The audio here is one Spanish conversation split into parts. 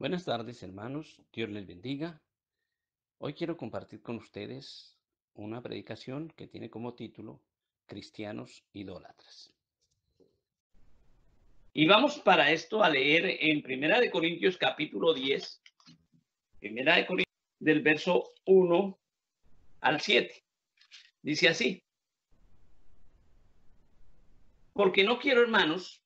Buenas tardes, hermanos. Dios les bendiga. Hoy quiero compartir con ustedes una predicación que tiene como título Cristianos idólatras. Y vamos para esto a leer en Primera de Corintios capítulo 10, Primera de Corintios del verso 1 al 7. Dice así: Porque no quiero, hermanos,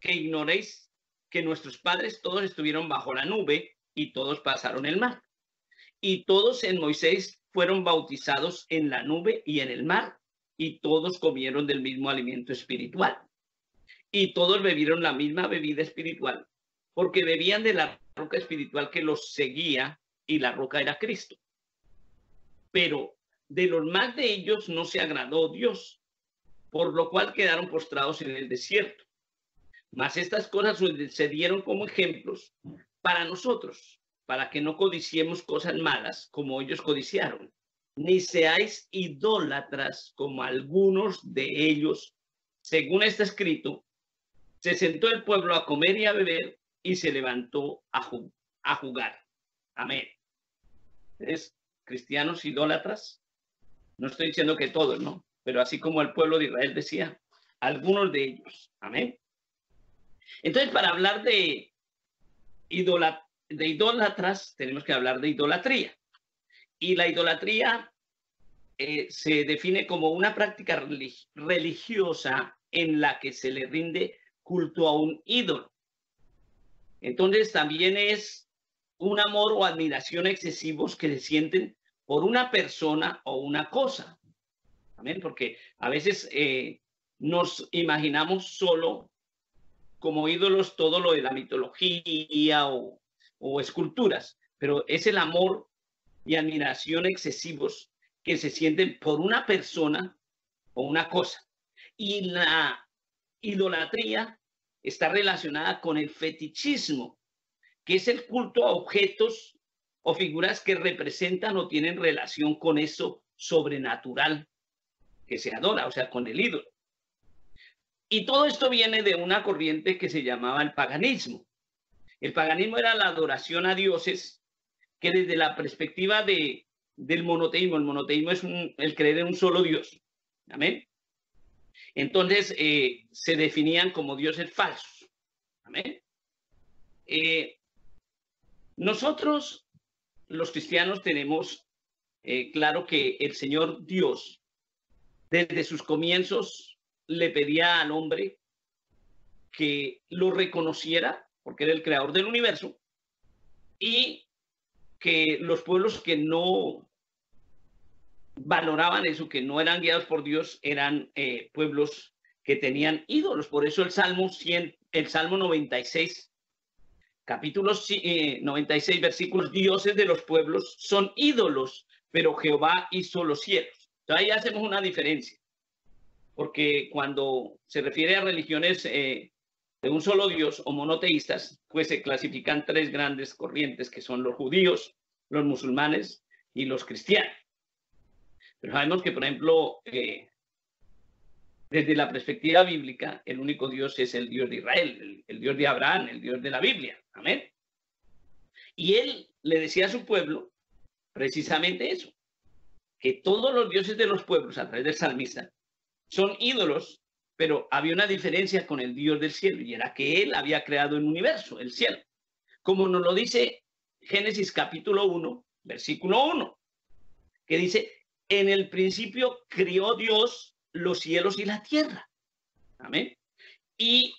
que ignoréis que nuestros padres todos estuvieron bajo la nube y todos pasaron el mar. Y todos en Moisés fueron bautizados en la nube y en el mar, y todos comieron del mismo alimento espiritual. Y todos bebieron la misma bebida espiritual, porque bebían de la roca espiritual que los seguía, y la roca era Cristo. Pero de los más de ellos no se agradó Dios, por lo cual quedaron postrados en el desierto. Mas estas cosas se dieron como ejemplos para nosotros, para que no codiciemos cosas malas como ellos codiciaron, ni seáis idólatras como algunos de ellos. Según está escrito, se sentó el pueblo a comer y a beber y se levantó a jugar. Amén. ¿Es cristianos idólatras? No estoy diciendo que todos, ¿no? Pero así como el pueblo de Israel decía, algunos de ellos. Amén. Entonces, para hablar de idólatras, tenemos que hablar de idolatría. Y la idolatría se define como una práctica religiosa en la que se le rinde culto a un ídolo. Entonces, también es un amor o admiración excesivos que se sienten por una persona o una cosa. ¿Amén? Porque a veces nos imaginamos solo como ídolos todo lo de la mitología o esculturas, pero es el amor y admiración excesivos que se sienten por una persona o una cosa. Y la idolatría está relacionada con el fetichismo, que es el culto a objetos o figuras que representan o tienen relación con eso sobrenatural que se adora, o sea, con el ídolo. Y todo esto viene de una corriente que se llamaba el paganismo. El paganismo era la adoración a dioses que desde la perspectiva del monoteísmo, el monoteísmo es el creer en un solo Dios. Amén. Entonces se definían como dioses falsos. Amén. Nosotros, los cristianos, tenemos claro que el Señor Dios, desde sus comienzos, le pedía al hombre que lo reconociera, porque era el creador del universo, y que los pueblos que no valoraban eso, que no eran guiados por Dios, eran pueblos que tenían ídolos. Por eso el Salmo 96, capítulo 96, versículos: dioses de los pueblos son ídolos, pero Jehová hizo los cielos. Entonces ahí hacemos una diferencia, porque cuando se refiere a religiones de un solo Dios o monoteístas, pues se clasifican tres grandes corrientes, que son los judíos, los musulmanes y los cristianos. Pero sabemos que, por ejemplo, desde la perspectiva bíblica, el único Dios es el Dios de Israel, el Dios de Abraham, el Dios de la Biblia. Amén. Y él le decía a su pueblo precisamente eso, que todos los dioses de los pueblos, a través del salmista, son ídolos, pero había una diferencia con el Dios del cielo, y era que él había creado el universo, el cielo. Como nos lo dice Génesis capítulo 1, versículo 1, que dice: en el principio crió Dios los cielos y la tierra. Amén. Y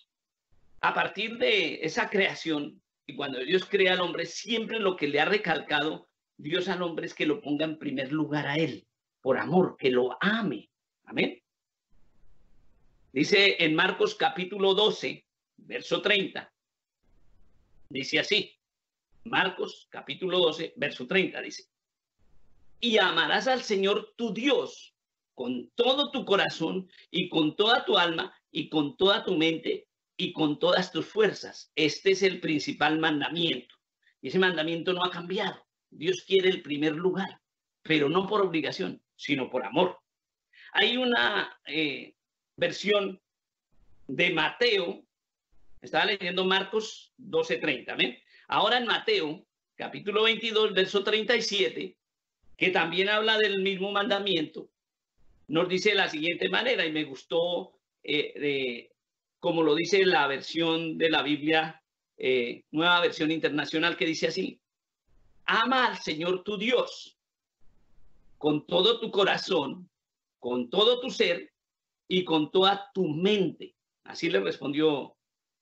a partir de esa creación, y cuando Dios crea al hombre, siempre lo que le ha recalcado Dios al hombre es que lo ponga en primer lugar a él, por amor, que lo ame. Amén. Dice en Marcos capítulo 12, verso 30, dice así, Marcos capítulo 12, verso 30, dice: y amarás al Señor tu Dios con todo tu corazón y con toda tu alma y con toda tu mente y con todas tus fuerzas. Este es el principal mandamiento. Y ese mandamiento no ha cambiado. Dios quiere el primer lugar, pero no por obligación, sino por amor. Hay una versión de Mateo, estaba leyendo Marcos 12:30, ¿ven? Ahora en Mateo, capítulo 22, verso 37, que también habla del mismo mandamiento, nos dice de la siguiente manera, y me gustó como lo dice la versión de la Biblia, Nueva Versión Internacional, que dice así: ama al Señor tu Dios con todo tu corazón, con todo tu ser y con toda tu mente. Así le respondió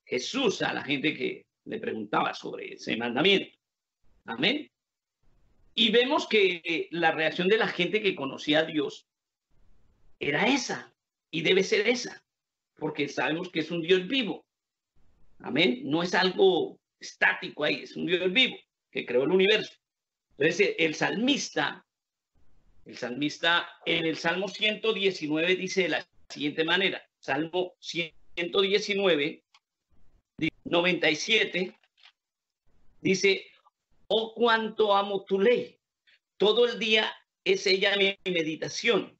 Jesús a la gente que le preguntaba sobre ese mandamiento. Amén. Y vemos que la reacción de la gente que conocía a Dios era esa, y debe ser esa, porque sabemos que es un Dios vivo. Amén. No es algo estático ahí, es un Dios vivo que creó el universo. Entonces, el salmista en el Salmo 119 dice de la siguiente manera, Salmo 119, 97, dice: oh, cuánto amo tu ley, todo el día es ella mi meditación,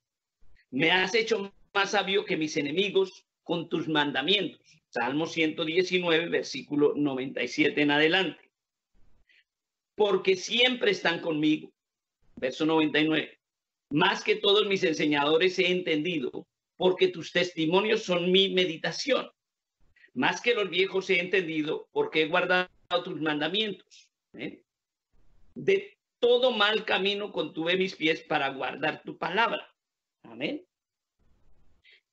me has hecho más sabio que mis enemigos con tus mandamientos. Salmo 119, versículo 97 en adelante. Porque siempre están conmigo. Verso 99. Más que todos mis enseñadores he entendido, porque tus testimonios son mi meditación. Más que los viejos he entendido, porque he guardado tus mandamientos. De todo mal camino contuve mis pies para guardar tu palabra. Amén.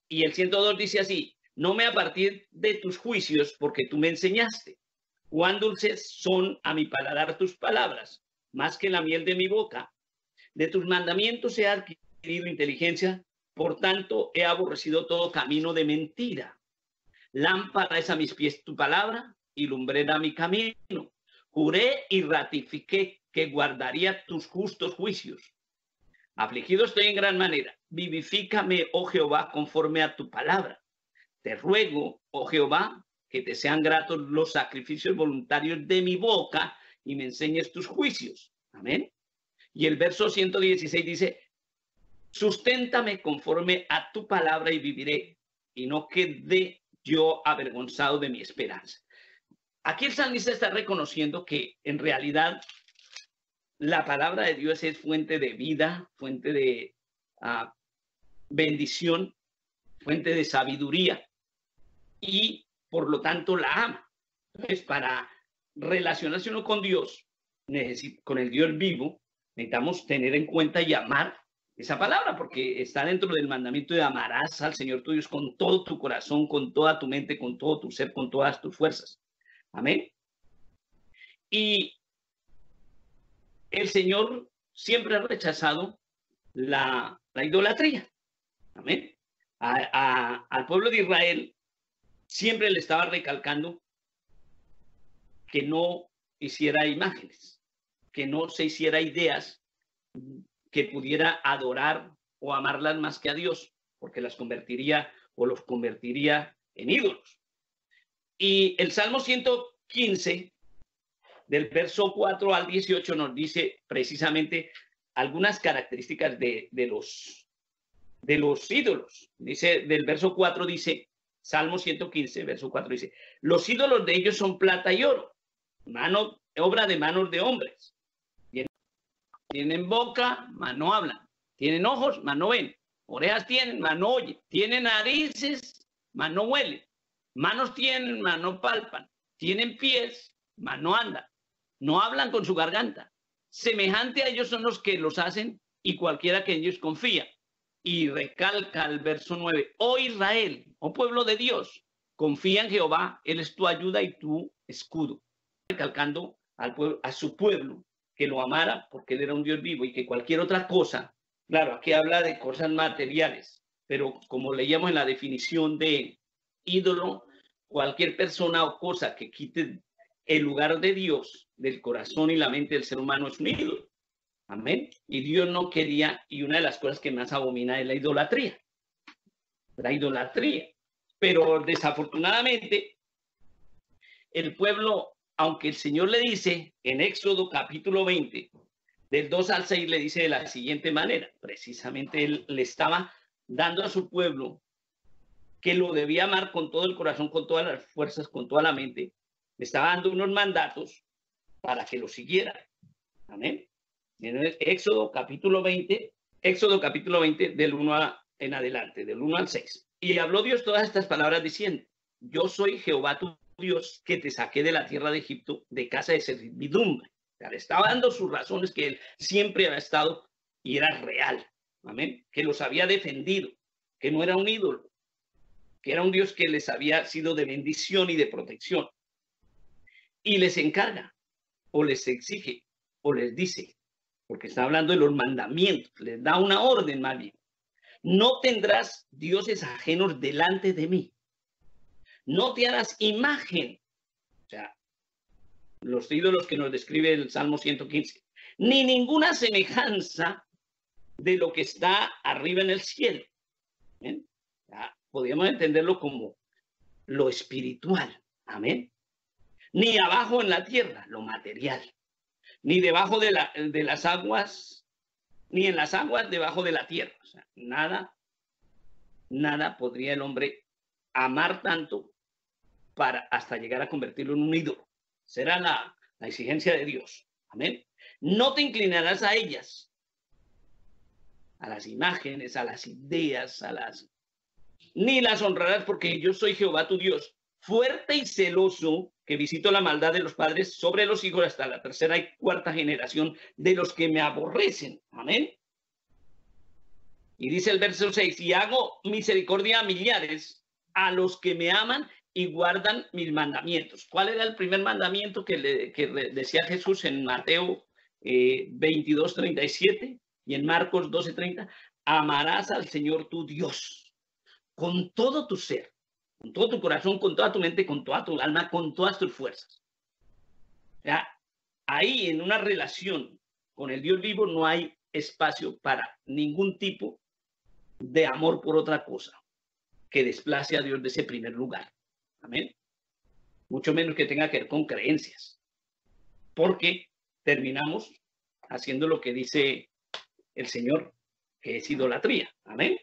Y el 102 dice así: no me aparté de tus juicios, porque tú me enseñaste. Cuán dulces son a mi paladar tus palabras, más que la miel de mi boca. De tus mandamientos he adquirido inteligencia, por tanto he aborrecido todo camino de mentira. Lámpara es a mis pies tu palabra y lumbrera mi camino. Juré y ratifiqué que guardaría tus justos juicios. Afligido estoy en gran manera. Vivifícame, oh Jehová, conforme a tu palabra. Te ruego, oh Jehová, que te sean gratos los sacrificios voluntarios de mi boca y me enseñes tus juicios. Amén. Y el verso 116 dice: susténtame conforme a tu palabra y viviré, y no quede yo avergonzado de mi esperanza. Aquí el salmista está reconociendo que en realidad la palabra de Dios es fuente de vida, fuente de bendición, fuente de sabiduría, y por lo tanto la ama. Entonces, para relacionarse uno con Dios, con el Dios vivo, necesitamos tener en cuenta y amar esa palabra, porque está dentro del mandamiento de amarás al Señor tu Dios con todo tu corazón, con toda tu mente, con todo tu ser, con todas tus fuerzas. Amén. Y el Señor siempre ha rechazado la idolatría. Amén. Al pueblo de Israel siempre le estaba recalcando que no hiciera imágenes, que no se hiciera ideas que pudiera adorar o amarlas más que a Dios, porque las convertiría o los convertiría en ídolos. Y el Salmo 115, del verso 4 al 18, nos dice precisamente algunas características de los ídolos. Dice, del verso 4 dice, Salmo 115, verso 4 dice: los ídolos de ellos son plata y oro, obra de manos de hombres. Tienen boca, mas no hablan. Tienen ojos, mas no ven. Orejas tienen, mas no oyen. Tienen narices, mas no huelen. Manos tienen, mas no palpan. Tienen pies, mas no andan. No hablan con su garganta. Semejante a ellos son los que los hacen, y cualquiera que en ellos confía. Y recalca el verso 9: oh Israel, oh pueblo de Dios, confía en Jehová, Él es tu ayuda y tu escudo. Recalcando a su pueblo que lo amara, porque él era un Dios vivo, y que cualquier otra cosa, claro, aquí habla de cosas materiales, pero como leíamos en la definición de ídolo, cualquier persona o cosa que quite el lugar de Dios del corazón y la mente del ser humano es un ídolo. Amén. Y Dios no quería, y una de las cosas que más abomina es la idolatría. La idolatría. Pero desafortunadamente, el pueblo, aunque el Señor le dice en Éxodo capítulo 20, del 2 al 6, le dice de la siguiente manera: precisamente él le estaba dando a su pueblo que lo debía amar con todo el corazón, con todas las fuerzas, con toda la mente. Le estaba dando unos mandatos para que lo siguieran. Amén. En Éxodo capítulo 20, Éxodo capítulo 20 del 1 en adelante, del 1 al 6. Y habló Dios todas estas palabras diciendo: yo soy Jehová tu Dios, que te saqué de la tierra de Egipto, de casa de servidumbre. O sea, le estaba dando sus razones que él siempre había estado y era real. Amén. Que los había defendido, que no era un ídolo, que era un Dios que les había sido de bendición y de protección. Y les encarga, o les exige, o les dice, porque está hablando de los mandamientos, les da una orden más bien: no tendrás dioses ajenos delante de mí, no te harás imagen, o sea, los ídolos que nos describe el Salmo 115, ni ninguna semejanza de lo que está arriba en el cielo. ¿Bien? Podríamos entenderlo como lo espiritual, amén. Ni abajo en la tierra, lo material, ni debajo de las aguas, ni en las aguas debajo de la tierra. O sea, nada podría el hombre amar tanto para hasta llegar a convertirlo en un ídolo. Será la exigencia de Dios. Amén. No te inclinarás a ellas, a las imágenes, a las ideas, ni las honrarás, porque yo soy Jehová tu Dios, fuerte y celoso, que visito la maldad de los padres sobre los hijos hasta la tercera y cuarta generación de los que me aborrecen. Amén. Y dice el verso 6, y hago misericordia a millares, a los que me aman y guardan mis mandamientos. ¿Cuál era el primer mandamiento que decía Jesús en Mateo 22:37 y en Marcos 12:30? Amarás al Señor tu Dios con todo tu ser, con todo tu corazón, con toda tu mente, con toda tu alma, con todas tus fuerzas. O sea, ahí en una relación con el Dios vivo no hay espacio para ningún tipo de amor por otra cosa que desplace a Dios de ese primer lugar. Amén. Mucho menos que tenga que ver con creencias, porque terminamos haciendo lo que dice el Señor, que es idolatría. Amén.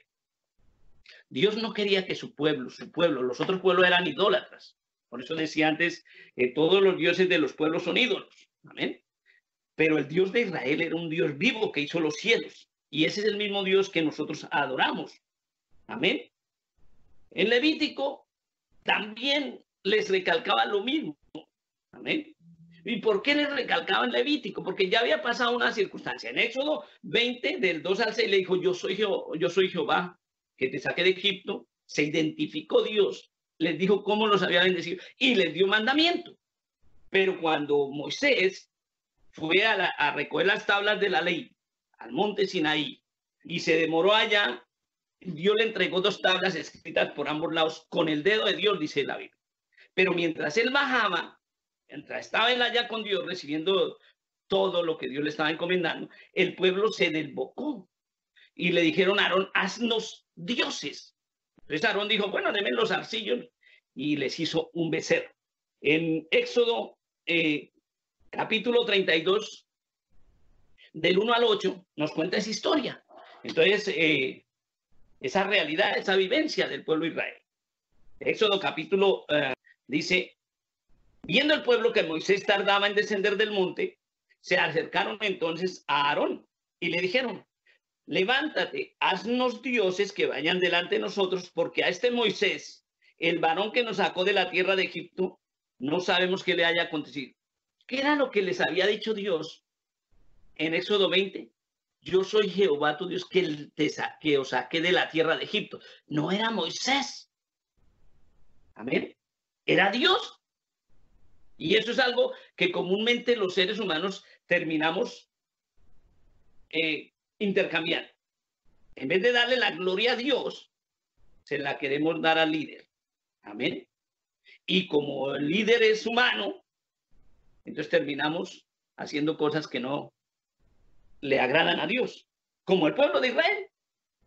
Dios no quería que su pueblo, los otros pueblos eran idólatras. Por eso decía antes, todos los dioses de los pueblos son ídolos. Amén. Pero el Dios de Israel era un Dios vivo que hizo los cielos. Y ese es el mismo Dios que nosotros adoramos. Amén. En Levítico también les recalcaba lo mismo. Amén. ¿Y por qué les recalcaba en Levítico? Porque ya había pasado una circunstancia. En Éxodo 20, del 2 al 6, le dijo: yo soy Jehová, que te saqué de Egipto. Se identificó Dios, les dijo cómo los había bendecido y les dio mandamiento. Pero cuando Moisés fue a recoger las tablas de la ley al monte Sinaí y se demoró allá, Dios le entregó 2 tablas escritas por ambos lados con el dedo de Dios, dice la Biblia. Pero mientras él bajaba, mientras estaba él allá con Dios recibiendo todo lo que Dios le estaba encomendando, el pueblo se desbocó y le dijeron a Aarón: haznos dioses. Entonces Aarón dijo: bueno, denme los arcillos, y les hizo un becerro. En Éxodo capítulo 32, del 1 al 8, nos cuenta esa historia. Entonces, esa realidad, esa vivencia del pueblo de Israel. Éxodo capítulo dice: viendo el pueblo que Moisés tardaba en descender del monte, se acercaron entonces a Aarón y le dijeron: levántate, haznos dioses que vayan delante de nosotros, porque a este Moisés, el varón que nos sacó de la tierra de Egipto, no sabemos qué le haya acontecido. ¿Qué era lo que les había dicho Dios en Éxodo 20? Yo soy Jehová tu Dios, que os saqué de la tierra de Egipto. No era Moisés. Amén. Era Dios. Y eso es algo que comúnmente los seres humanos terminamos intercambiando. En vez de darle la gloria a Dios, se la queremos dar al líder. Amén. Y como el líder es humano, entonces terminamos haciendo cosas que no le agradan a Dios. Como el pueblo de Israel,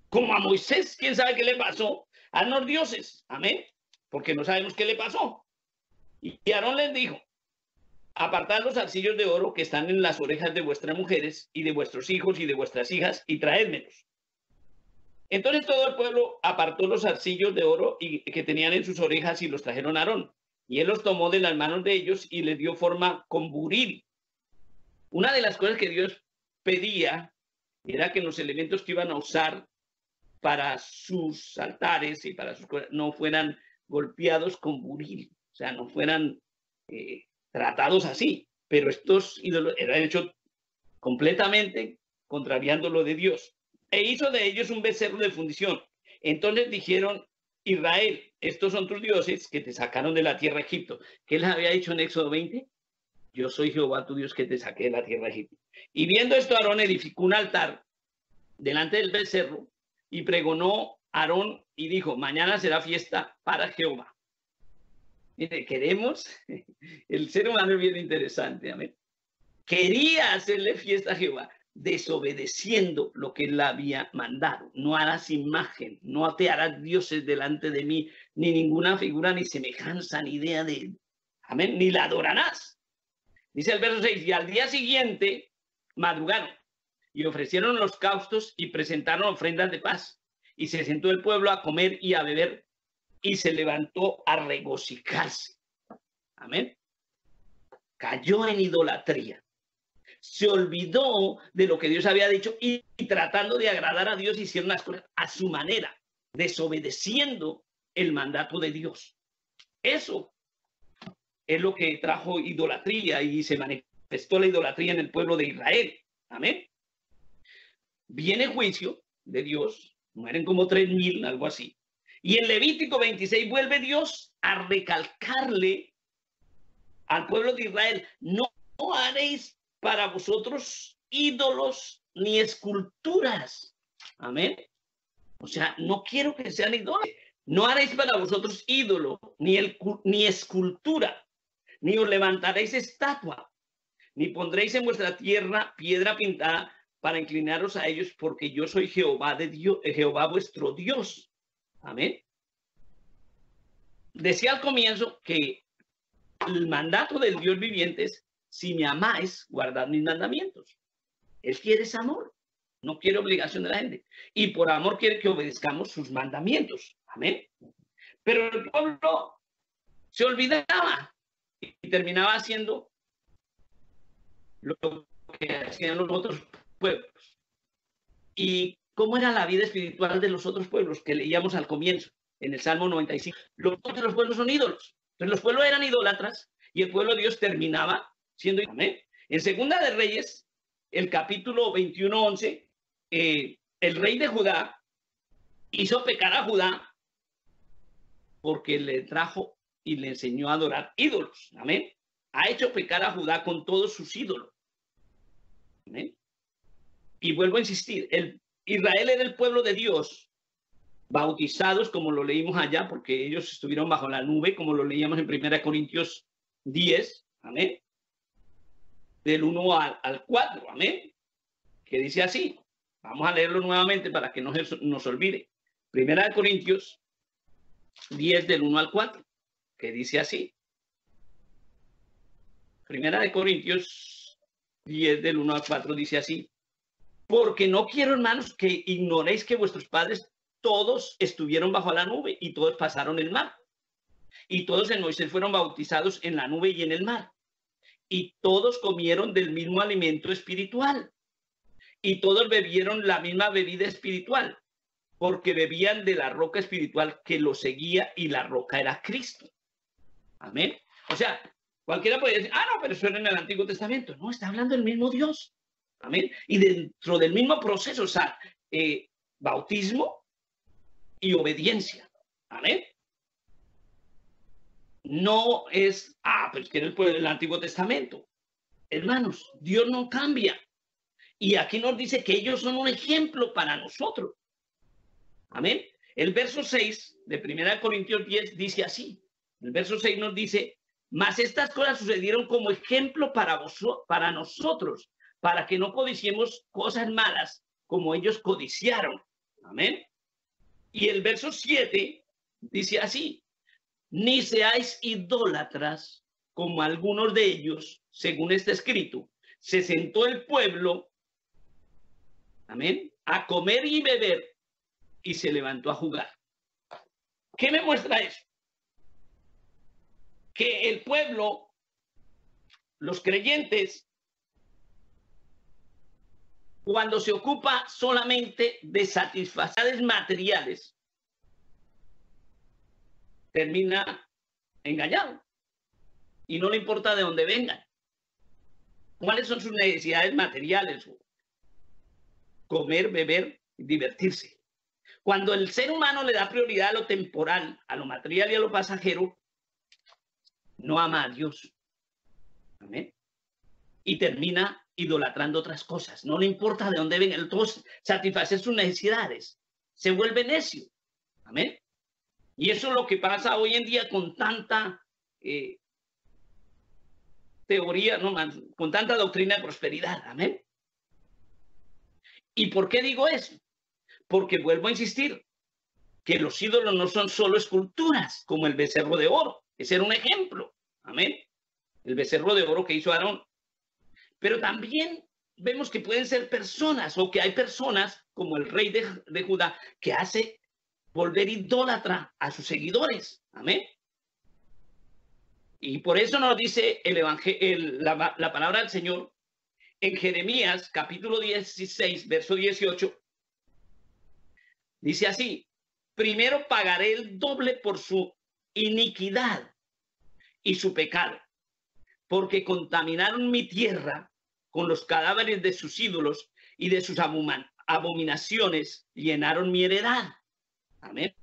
como a Moisés, quién sabe qué le pasó. Haznos dioses. Amén. Porque no sabemos qué le pasó. Y Aarón les dijo: apartad los arcillos de oro que están en las orejas de vuestras mujeres y de vuestros hijos y de vuestras hijas, y traédmelos. Entonces todo el pueblo apartó los arcillos de oro que tenían en sus orejas y los trajeron a Aarón. Y él los tomó de las manos de ellos y les dio forma con buril Una de las cosas que Dios pedía era que los elementos que iban a usar para sus altares y para sus cosas no fueran golpeados con buril, o sea, no fueran tratados así. Pero estos ídolos eran hechos completamente contrariando lo de Dios. E hizo de ellos un becerro de fundición. Entonces dijeron, Israel, estos son tus dioses que te sacaron de la tierra de Egipto. ¿Qué les había dicho en Éxodo 20? Yo soy Jehová tu Dios que te saqué de la tierra de Egipto. Y viendo esto, Aarón edificó un altar delante del becerro y pregonó Aarón y dijo, mañana será fiesta para Jehová. Mire, queremos, el ser humano es bien interesante, amén. Quería hacerle fiesta a Jehová, desobedeciendo lo que él había mandado. No harás imagen, no te harás dioses delante de mí, ni ninguna figura, ni semejanza, ni idea de él. Amén, ni la adorarás. Dice el verso 6, y al día siguiente madrugaron y ofrecieron los holocaustos y presentaron ofrendas de paz. Y se sentó el pueblo a comer y a beber y se levantó a regocijarse. Amén. Cayó en idolatría. Se olvidó de lo que Dios había dicho y tratando de agradar a Dios hicieron las cosas a su manera, desobedeciendo el mandato de Dios. Eso es lo que trajo idolatría y se manifestó la idolatría en el pueblo de Israel. Amén. Viene juicio de Dios, mueren como 3,000, algo así. Y en Levítico 26 vuelve Dios a recalcarle al pueblo de Israel, no haréis para vosotros ídolos ni esculturas. Amén. O sea, no quiero que sean ídolos. No haréis para vosotros ídolo, ni escultura, ni os levantaréis estatua, ni pondréis en vuestra tierra piedra pintada para inclinaros a ellos, porque yo soy Jehová de Dios, Jehová vuestro Dios. Amén. Decía al comienzo que el mandato del Dios viviente es, si me amáis, guardad mis mandamientos. Él quiere ese amor, no quiere obligación de la gente. Y por amor quiere que obedezcamos sus mandamientos. Amén. Pero el pueblo se olvidaba y terminaba haciendo lo que hacían los otros pueblos. ¿Y cómo era la vida espiritual de los otros pueblos que leíamos al comienzo, en el Salmo 95? Los otros pueblos son ídolos. Entonces los pueblos eran idólatras y el pueblo de Dios terminaba siendo ídolos. En Segunda de Reyes, el capítulo 21:11, el rey de Judá hizo pecar a Judá porque le trajo y le enseñó a adorar ídolos. Amén. Ha hecho pecar a Judá con todos sus ídolos. Amén. Y vuelvo a insistir, Israel era el pueblo de Dios, bautizados como lo leímos allá, porque ellos estuvieron bajo la nube, como lo leíamos en 1 Corintios 10, amén, del 1 al 4, amén, que dice así. Vamos a leerlo nuevamente para que no nos olvide. 1 Corintios 10 del 1 al 4, que dice así. 1 Corintios 10 del 1 al 4 dice así. Porque no quiero, hermanos, que ignoréis que vuestros padres todos estuvieron bajo la nube y todos pasaron el mar. Y todos en Moisés fueron bautizados en la nube y en el mar. Y todos comieron del mismo alimento espiritual. Y todos bebieron la misma bebida espiritual, porque bebían de la roca espiritual que los seguía y la roca era Cristo. Amén. O sea, cualquiera puede decir, no, pero eso era en el Antiguo Testamento. No, está hablando el mismo Dios. Amén. Y dentro del mismo proceso, o sea, bautismo y obediencia. Amén. No es, pero es que era el Antiguo Testamento. Hermanos, Dios no cambia. Y aquí nos dice que ellos son un ejemplo para nosotros. Amén. El verso 6 de 1 Corintios 10 dice así. El verso 6 nos dice, mas estas cosas sucedieron como ejemplo para nosotros, para que no codiciemos cosas malas como ellos codiciaron. Amén. Y el verso 7 dice así, ni seáis idólatras como algunos de ellos, según está escrito, se sentó el pueblo, amén, a comer y beber y se levantó a jugar. ¿Qué me muestra eso? Que el pueblo, los creyentes, cuando se ocupa solamente de satisfacciones materiales, termina engañado y no le importa de dónde vengan. ¿Cuáles son sus necesidades materiales? Comer, beber, divertirse. Cuando el ser humano le da prioridad a lo temporal, a lo material y a lo pasajero, no ama a Dios. Amén. Y termina idolatrando otras cosas. No le importa de dónde vengan, todos satisfacer sus necesidades. Se vuelve necio. Amén. Y eso es lo que pasa hoy en día con tanta teoría, no más, con tanta doctrina de prosperidad. Amén. ¿Y por qué digo eso? Porque vuelvo a insistir que los ídolos no son solo esculturas, como el becerro de oro. Ese era un ejemplo. Amén. El becerro de oro que hizo Aarón. Pero también vemos que pueden ser personas, o que hay personas como el rey de Judá que hace volver idólatra a sus seguidores. Amén. Y por eso nos dice el evangelio, la palabra del Señor en Jeremías capítulo 16, verso 18. Dice así: primero pagaré el doble por su iniquidad y su pecado, porque contaminaron mi tierra con los cadáveres de sus ídolos, y de sus abominaciones llenaron mi heredad. Amén.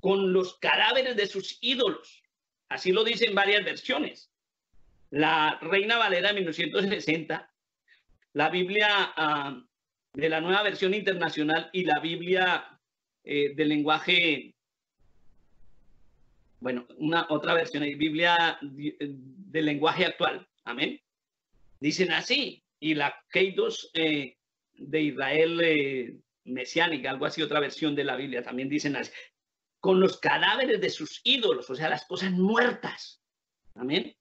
Con los cadáveres de sus ídolos. Así lo dicen varias versiones. La Reina Valera de 1960, la Biblia de la Nueva Versión Internacional y la Biblia del lenguaje, bueno, otra versión, hay Biblia del lenguaje actual. Amén. Dicen así. Y la Keidos de Israel mesiánica, algo así, otra versión de la Biblia, también dicen así: con los cadáveres de sus ídolos, o sea, las cosas muertas. Amén.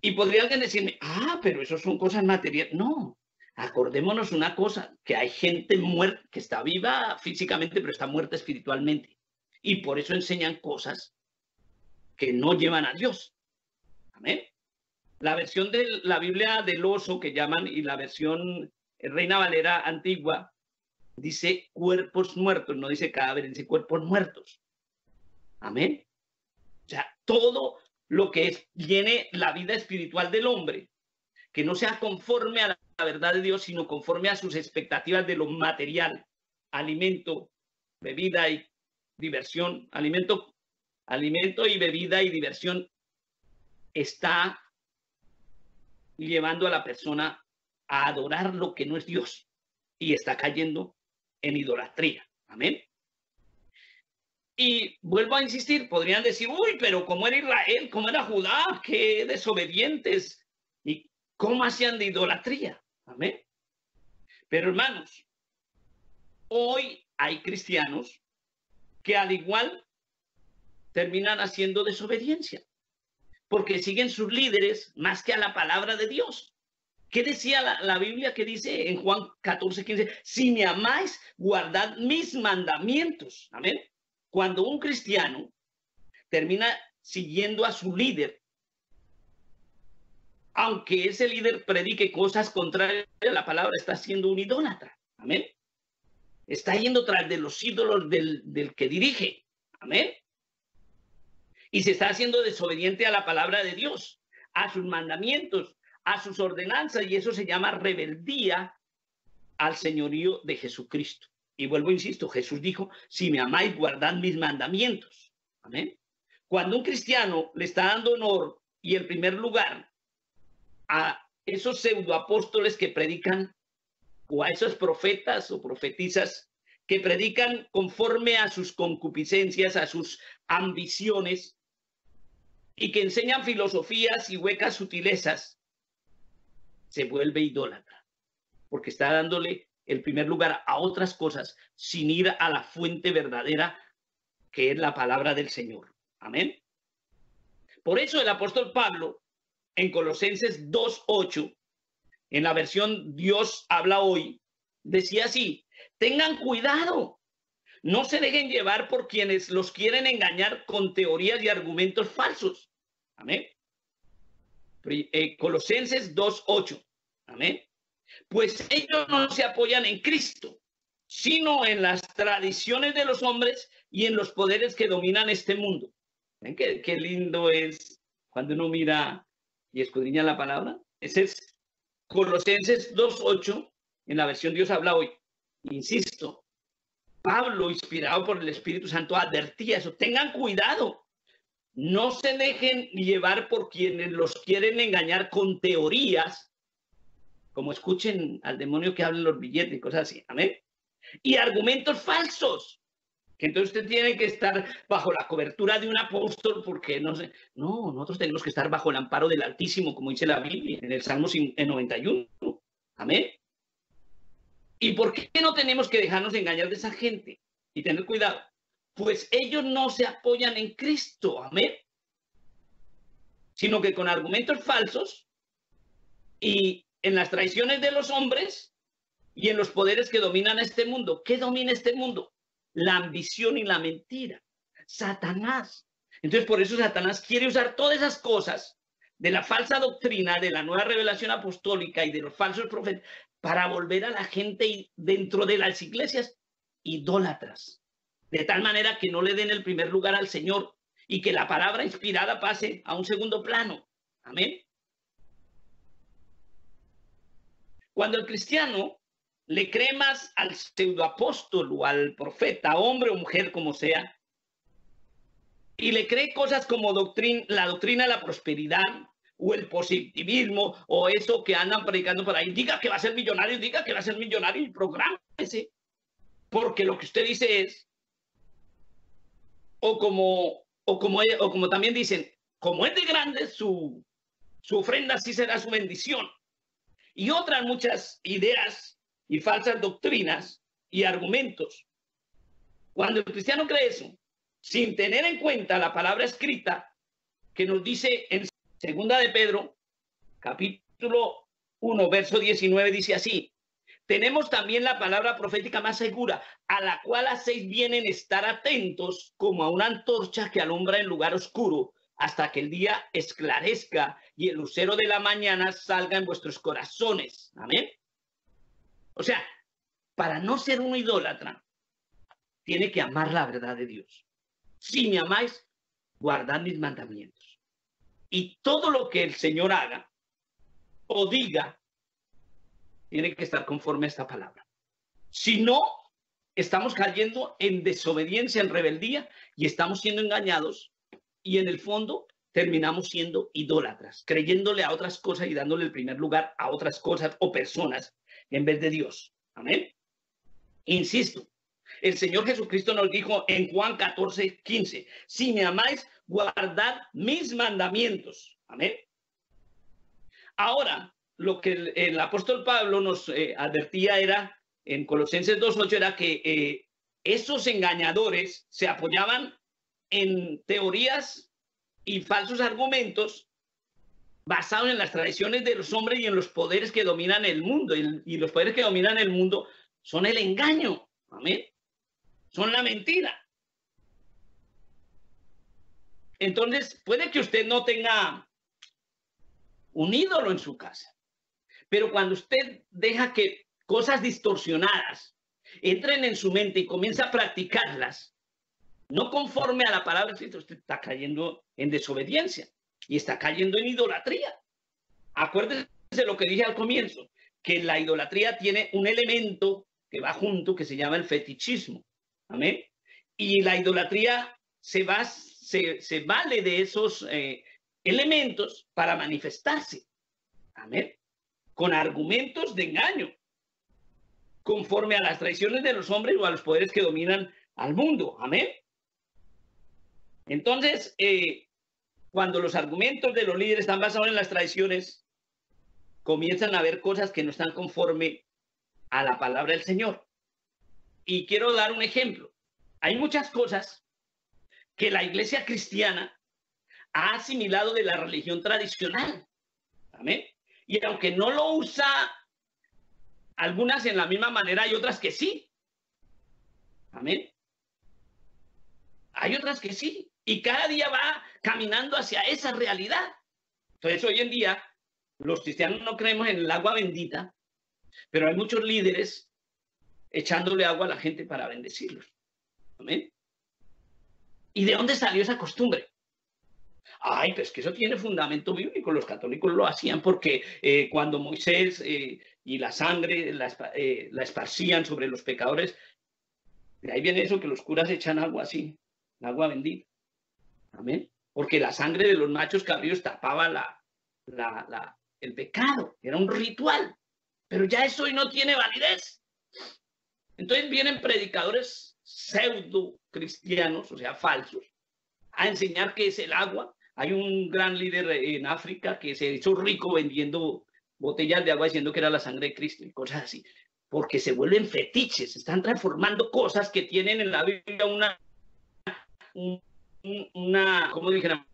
Y podría alguien decirme, pero eso son cosas materiales. No, acordémonos una cosa, que hay gente muerta, que está viva físicamente, pero está muerta espiritualmente. Y por eso enseñan cosas que no llevan a Dios. Amén. La versión de la Biblia del oso que llaman, y la versión Reina Valera antigua, dice cuerpos muertos, no dice cadáveres, dice cuerpos muertos. Amén. O sea, todo lo que llene la vida espiritual del hombre, que no sea conforme a la verdad de Dios, sino conforme a sus expectativas de lo material, alimento, bebida y diversión, alimento y bebida y diversión, está llevando a la persona a adorar lo que no es Dios y está cayendo en idolatría. Amén. Y vuelvo a insistir, podrían decir, uy, pero ¿cómo era Israel? ¿Cómo era Judá? ¡Qué desobedientes! ¿Y cómo hacían de idolatría? Amén. Pero hermanos, hoy hay cristianos que al igual terminan haciendo desobediencia, porque siguen sus líderes más que a la palabra de Dios. ¿Qué decía la Biblia que dice en Juan 14:15? Si me amáis, guardad mis mandamientos. Amén. Cuando un cristiano termina siguiendo a su líder, aunque ese líder predique cosas contrarias a la palabra, está siendo un idólatra. Amén. Está yendo tras de los ídolos del que dirige. Amén. Y se está haciendo desobediente a la palabra de Dios, a sus mandamientos, a sus ordenanzas, y eso se llama rebeldía al señorío de Jesucristo. Y vuelvo, insisto, Jesús dijo, si me amáis, guardad mis mandamientos. Amén. Cuando un cristiano le está dando honor y el primer lugar a esos pseudoapóstoles que predican, o a esos profetas o profetizas que predican conforme a sus concupiscencias, a sus ambiciones, y que enseñan filosofías y huecas sutilezas, se vuelve idólatra, porque está dándole el primer lugar a otras cosas sin ir a la fuente verdadera, que es la palabra del Señor. Amén. Por eso el apóstol Pablo, en Colosenses 2:8, en la versión Dios habla hoy, decía así: tengan cuidado, no se dejen llevar por quienes los quieren engañar con teorías y argumentos falsos. Amén. Colosenses 2:8. Amén. Pues ellos no se apoyan en Cristo, sino en las tradiciones de los hombres y en los poderes que dominan este mundo. ¿Ven qué lindo es cuando uno mira y escudriña la palabra? Ese es Colosenses 2:8, en la versión Dios habla hoy. Insisto, Pablo, inspirado por el Espíritu Santo, advertía eso. Tengan cuidado. No se dejen llevar por quienes los quieren engañar con teorías, como escuchen al demonio que hablen los billetes y cosas así. Amén. Y argumentos falsos, que entonces usted tiene que estar bajo la cobertura de un apóstol, porque no sé. No, nosotros tenemos que estar bajo el amparo del Altísimo, como dice la Biblia en el Salmo 91. Amén. ¿Y por qué no tenemos que dejarnos engañar de esa gente y tener cuidado? Pues ellos no se apoyan en Cristo, amén, sino que con argumentos falsos y en las traiciones de los hombres y en los poderes que dominan este mundo. ¿Qué domina este mundo? La ambición y la mentira. Satanás. Entonces, por eso Satanás quiere usar todas esas cosas de la falsa doctrina, de la nueva revelación apostólica y de los falsos profetas, para volver a la gente dentro de las iglesias idólatras, de tal manera que no le den el primer lugar al Señor y que la palabra inspirada pase a un segundo plano. Amén. Cuando el cristiano le cree más al pseudoapóstol o al profeta, hombre o mujer como sea, y le cree cosas como la doctrina de la prosperidad o el positivismo o eso que andan predicando por ahí, diga que va a ser millonario, diga que va a ser millonario y prográmese, porque lo que usted dice es, o como también dicen, como es de grande su ofrenda, así será su bendición. Y otras muchas ideas y falsas doctrinas y argumentos. Cuando el cristiano cree eso, sin tener en cuenta la palabra escrita que nos dice en 2 de Pedro, capítulo 1, verso 19, dice así: tenemos también la palabra profética más segura, a la cual hacéis bien en estar atentos como a una antorcha que alumbra en lugar oscuro, hasta que el día esclarezca y el lucero de la mañana salga en vuestros corazones. Amén. O sea, para no ser un idólatra, tiene que amar la verdad de Dios. Si me amáis, guardad mis mandamientos. Y todo lo que el Señor haga o diga, tiene que estar conforme a esta palabra. Si no, estamos cayendo en desobediencia, en rebeldía, y estamos siendo engañados, y en el fondo terminamos siendo idólatras, creyéndole a otras cosas y dándole el primer lugar a otras cosas o personas en vez de Dios. Amén. Insisto, el Señor Jesucristo nos dijo en Juan 14:15, si me amáis, guardad mis mandamientos. Amén. Ahora, lo que el apóstol Pablo nos advertía era, en Colosenses 2:8, era que esos engañadores se apoyaban en teorías y falsos argumentos basados en las tradiciones de los hombres y en los poderes que dominan el mundo. Y los poderes que dominan el mundo son el engaño. Amén. Son la mentira. Entonces, puede que usted no tenga un ídolo en su casa, pero cuando usted deja que cosas distorsionadas entren en su mente y comienza a practicarlas, no conforme a la palabra escrita, usted está cayendo en desobediencia y está cayendo en idolatría. Acuérdese de lo que dije al comienzo, que la idolatría tiene un elemento que va junto que se llama el fetichismo. Amén. Y la idolatría se vale de esos elementos para manifestarse. Amén. Con argumentos de engaño, conforme a las tradiciones de los hombres o a los poderes que dominan al mundo. Amén. Entonces, cuando los argumentos de los líderes están basados en las tradiciones, comienzan a ver cosas que no están conforme a la palabra del Señor. Y quiero dar un ejemplo. Hay muchas cosas que la iglesia cristiana ha asimilado de la religión tradicional. Amén. Y aunque no lo usa algunas en la misma manera, hay otras que sí. Amén. Hay otras que sí. Y cada día va caminando hacia esa realidad. Entonces, hoy en día, los cristianos no creemos en el agua bendita, Pero hay muchos líderes echándole agua a la gente para bendecirlos. Amén. ¿Y de dónde salió esa costumbre? Ay, pues que eso tiene fundamento bíblico. Los católicos lo hacían porque cuando Moisés y la sangre la esparcían sobre los pecadores, de ahí viene eso que los curas echan agua así, agua bendita. Amén. Porque la sangre de los machos cabríos tapaba el pecado. Era un ritual. Pero ya eso hoy no tiene validez. Entonces vienen predicadores pseudo cristianos, o sea, falsos, a enseñar qué es el agua. Hay un gran líder en África que se hizo rico vendiendo botellas de agua diciendo que era la sangre de Cristo y cosas así, porque se vuelven fetiches, se están transformando cosas que tienen en la Biblia ¿cómo dijéramos?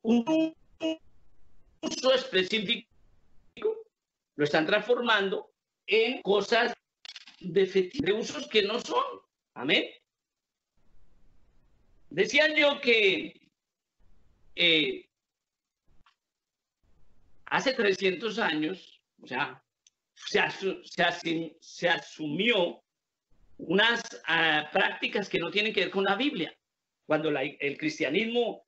Un uso específico, lo están transformando en cosas de usos que no son. Amén. Decía yo que hace 300 años, o sea, se asumió unas prácticas que no tienen que ver con la Biblia. Cuando el cristianismo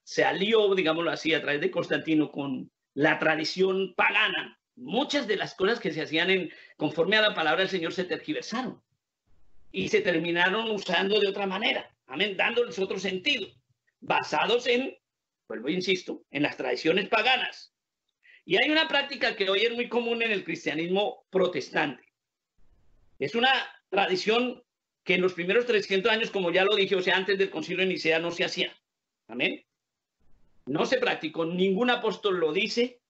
se alió, digámoslo así, a través de Constantino con la tradición pagana, muchas de las cosas que se hacían conforme a la palabra del Señor se tergiversaron y se terminaron usando de otra manera, amén, dándoles otro sentido, basados en, vuelvo e insisto, en las tradiciones paganas. Y hay una práctica que hoy es muy común en el cristianismo protestante. Es una tradición que en los primeros 300 años, como ya lo dije, o sea, antes del concilio de Nicea no se hacía. Amén. No se practicó, ningún apóstol lo dice,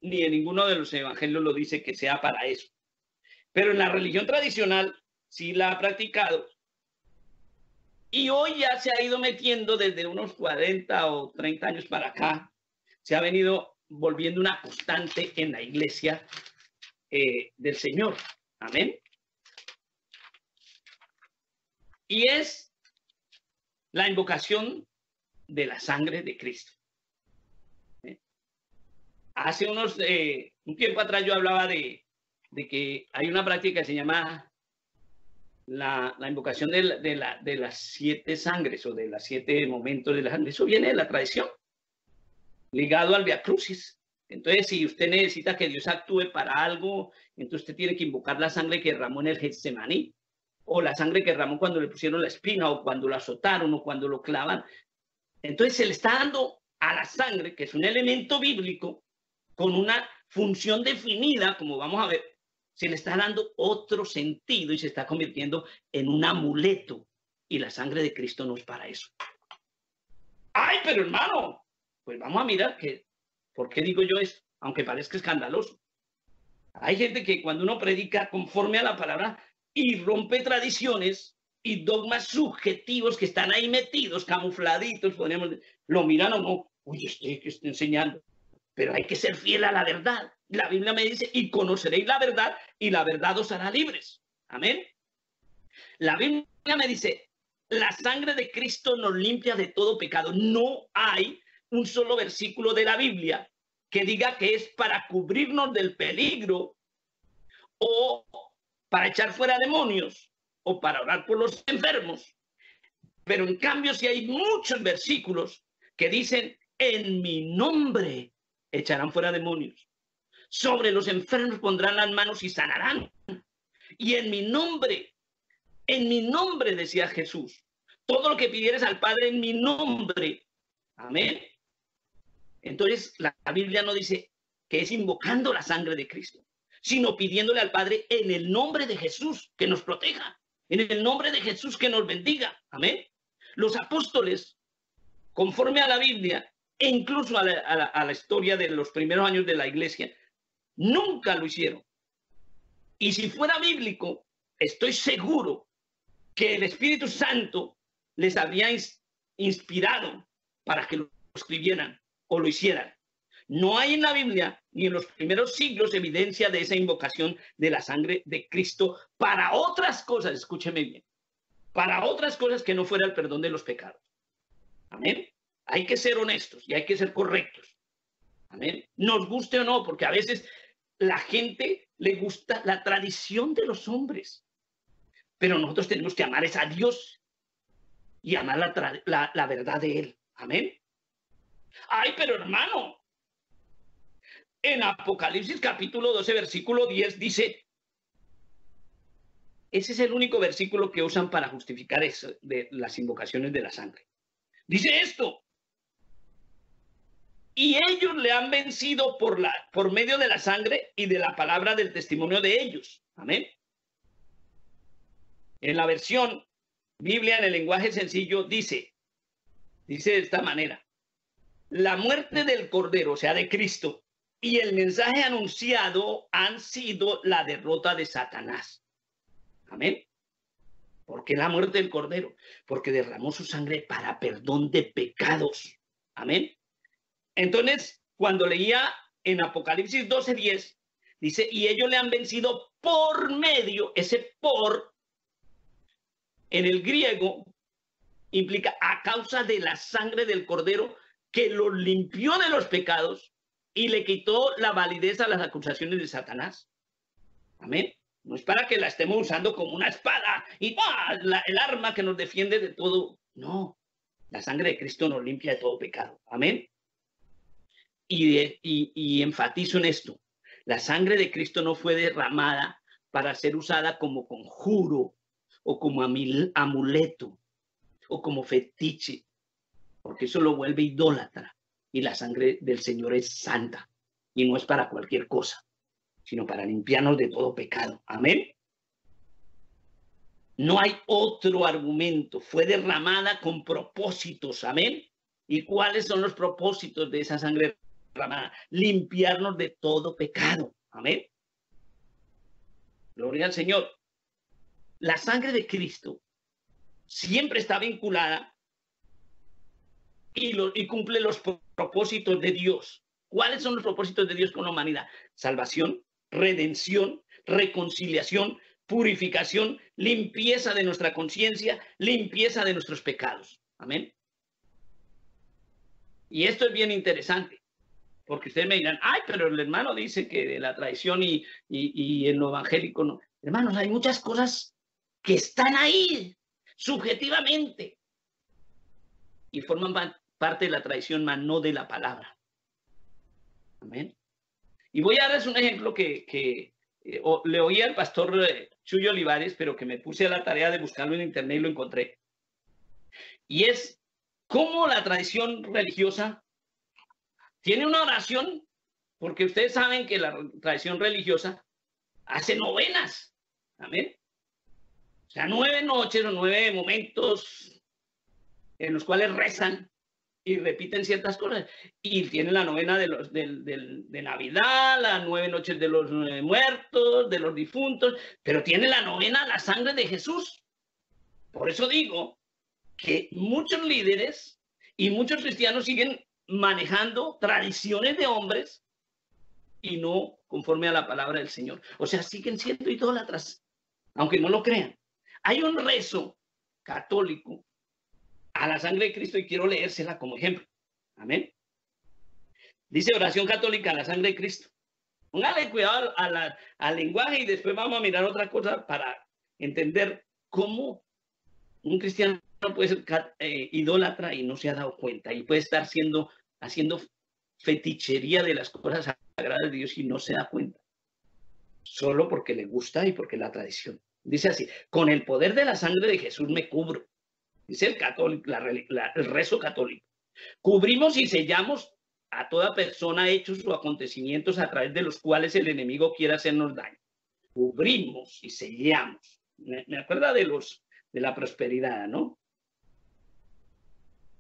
ni en ninguno de los evangelios lo dice que sea para eso. Pero en la religión tradicional sí la ha practicado. Y hoy ya se ha ido metiendo desde unos 40 o 30 años para acá. Se ha venido volviendo una constante en la iglesia del Señor. Amén. Y es la invocación de la sangre de Cristo. Hace un tiempo atrás yo hablaba de que hay una práctica que se llama la invocación de las 7 sangres o de las 7 momentos de la sangre. Eso viene de la tradición, ligado al Via Crucis. Entonces, si usted necesita que Dios actúe para algo, entonces usted tiene que invocar la sangre que derramó en el Getsemaní, o la sangre que derramó cuando le pusieron la espina, o cuando lo azotaron, o cuando lo clavan. Entonces, se le está dando a la sangre, que es un elemento bíblico, con una función definida, como vamos a ver, se le está dando otro sentido y se está convirtiendo en un amuleto. Y la sangre de Cristo no es para eso. ¡Ay, pero hermano! Pues vamos a mirar ¿por qué digo yo esto? Aunque parezca escandaloso. Hay gente que cuando uno predica conforme a la palabra y rompe tradiciones y dogmas subjetivos que están ahí metidos, camufladitos, podríamos decir, lo miran o no. Oye, ¿qué está enseñando? Pero hay que ser fiel a la verdad. La Biblia me dice, y conoceréis la verdad, y la verdad os hará libres. Amén. La Biblia me dice, la sangre de Cristo nos limpia de todo pecado. No hay un solo versículo de la Biblia que diga que es para cubrirnos del peligro o para echar fuera demonios o para orar por los enfermos. Pero en cambio sí hay muchos versículos que dicen, en mi nombre echarán fuera demonios. Sobre los enfermos pondrán las manos y sanarán. Y en mi nombre, decía Jesús, todo lo que pidieres al Padre en mi nombre. Amén. Entonces, la Biblia no dice que es invocando la sangre de Cristo, sino pidiéndole al Padre en el nombre de Jesús que nos proteja, en el nombre de Jesús que nos bendiga. Amén. Los apóstoles, conforme a la Biblia, e incluso a la historia de los primeros años de la iglesia, nunca lo hicieron. Y si fuera bíblico, estoy seguro que el Espíritu Santo les habría inspirado para que lo escribieran o lo hicieran. No hay en la Biblia ni en los primeros siglos evidencia de esa invocación de la sangre de Cristo para otras cosas, escúcheme bien, para otras cosas que no fuera el perdón de los pecados. Amén. Hay que ser honestos y hay que ser correctos. Amén. Nos guste o no, porque a veces la gente le gusta la tradición de los hombres, pero nosotros tenemos que amar a Dios y amar la verdad de Él. Amén. Ay, pero hermano, en Apocalipsis capítulo 12, versículo 10 dice, ese es el único versículo que usan para justificar eso de las invocaciones de la sangre. Dice esto, y ellos le han vencido por medio de la sangre y de la palabra del testimonio de ellos. Amén. En la versión Biblia en el lenguaje sencillo dice de esta manera, la muerte del Cordero, o sea, de Cristo, y el mensaje anunciado han sido la derrota de Satanás. Amén. ¿Por qué la muerte del Cordero? Porque derramó su sangre para perdón de pecados. Amén. Entonces, cuando leía en Apocalipsis 12:10, dice, y ellos le han vencido por medio, ese por, en el griego, implica a causa de la sangre del Cordero que los limpió de los pecados y le quitó la validez a las acusaciones de Satanás. Amén. No es para que la estemos usando como una espada y el arma que nos defiende de todo. No, la sangre de Cristo nos limpia de todo pecado. Amén. Y enfatizo en esto. La sangre de Cristo no fue derramada para ser usada como conjuro o como amuleto o como fetiche, porque eso lo vuelve idólatra. Y la sangre del Señor es santa y no es para cualquier cosa, sino para limpiarnos de todo pecado. Amén. No hay otro argumento. Fue derramada con propósitos. Amén. ¿Y cuáles son los propósitos de esa sangre derramada? Limpiarnos de todo pecado. Amén. Gloria al Señor. La sangre de Cristo siempre está vinculada y cumple los propósitos de Dios. ¿Cuáles son los propósitos de Dios con la humanidad? Salvación, redención, reconciliación, purificación, limpieza de nuestra conciencia, limpieza de nuestros pecados. Amén. Y esto es bien interesante, porque ustedes me dirán, ay, pero el hermano dice que de la tradición y en lo evangélico no. Hermanos, hay muchas cosas que están ahí, subjetivamente, y forman parte de la tradición, mas no de la palabra. Amén. Y voy a darles un ejemplo que le oí al pastor Chuyo Olivares, pero que me puse a la tarea de buscarlo en internet y lo encontré. Y es cómo la tradición religiosa tiene una oración, porque ustedes saben que la tradición religiosa hace novenas. Amén. O sea, 9 noches o 9 momentos en los cuales rezan y repiten ciertas cosas. Y tienen la novena de Navidad, las 9 noches de los muertos, de los difuntos, pero tiene la novena la sangre de Jesús. Por eso digo que muchos líderes y muchos cristianos siguen manejando tradiciones de hombres y no conforme a la palabra del Señor. O sea, siguen siendo idólatras, aunque no lo crean. Hay un rezo católico a la sangre de Cristo y quiero leérsela como ejemplo. Amén. Dice oración católica a la sangre de Cristo. Póngale cuidado al lenguaje y después vamos a mirar otra cosa para entender cómo un cristiano puede ser idólatra y no se ha dado cuenta y puede estar haciendo fetichería de las cosas sagradas de Dios y no se da cuenta. Solo porque le gusta y porque es la tradición. Dice así, con el poder de la sangre de Jesús me cubro. Dice el católico, el rezo católico. Cubrimos y sellamos a toda persona, hechos o acontecimientos a través de los cuales el enemigo quiere hacernos daño. Cubrimos y sellamos. Me acuerda de la prosperidad, ¿no?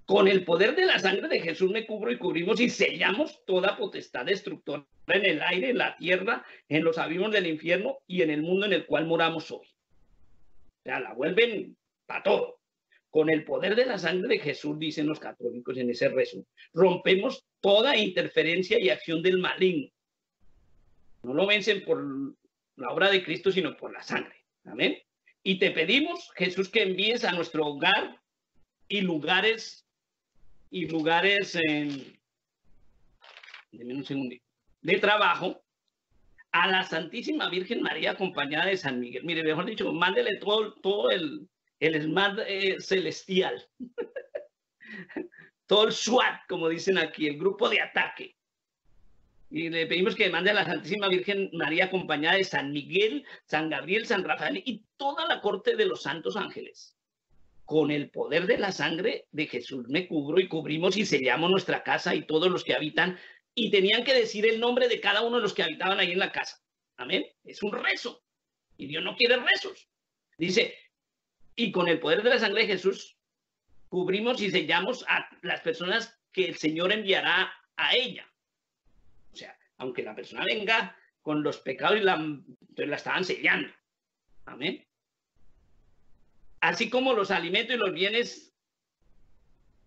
Con el poder de la sangre de Jesús me cubro y cubrimos y sellamos toda potestad destructora en el aire, en la tierra, en los abismos del infierno y en el mundo en el cual moramos hoy. O sea, la vuelven para todo. Con el poder de la sangre de Jesús, dicen los católicos en ese rezo, rompemos toda interferencia y acción del maligno. No lo vencen por la obra de Cristo, sino por la sangre. Amén. Y te pedimos, Jesús, que envíes a nuestro hogar y lugares de trabajo a la Santísima Virgen María acompañada de San Miguel. Mire, mejor dicho, mándele todo el SMAT celestial, todo el SWAT, como dicen aquí, el grupo de ataque. Y le pedimos que mande a la Santísima Virgen María acompañada de San Miguel, San Gabriel, San Rafael y toda la corte de los santos ángeles. Con el poder de la sangre de Jesús me cubro y cubrimos y sellamos nuestra casa y todos los que habitan. Y tenían que decir el nombre de cada uno de los que habitaban ahí en la casa. Amén. Es un rezo. Y Dios no quiere rezos. Dice, y con el poder de la sangre de Jesús cubrimos y sellamos a las personas que el Señor enviará a ella. O sea, aunque la persona venga con los pecados entonces la estaban sellando. Amén. Así como los alimentos y los bienes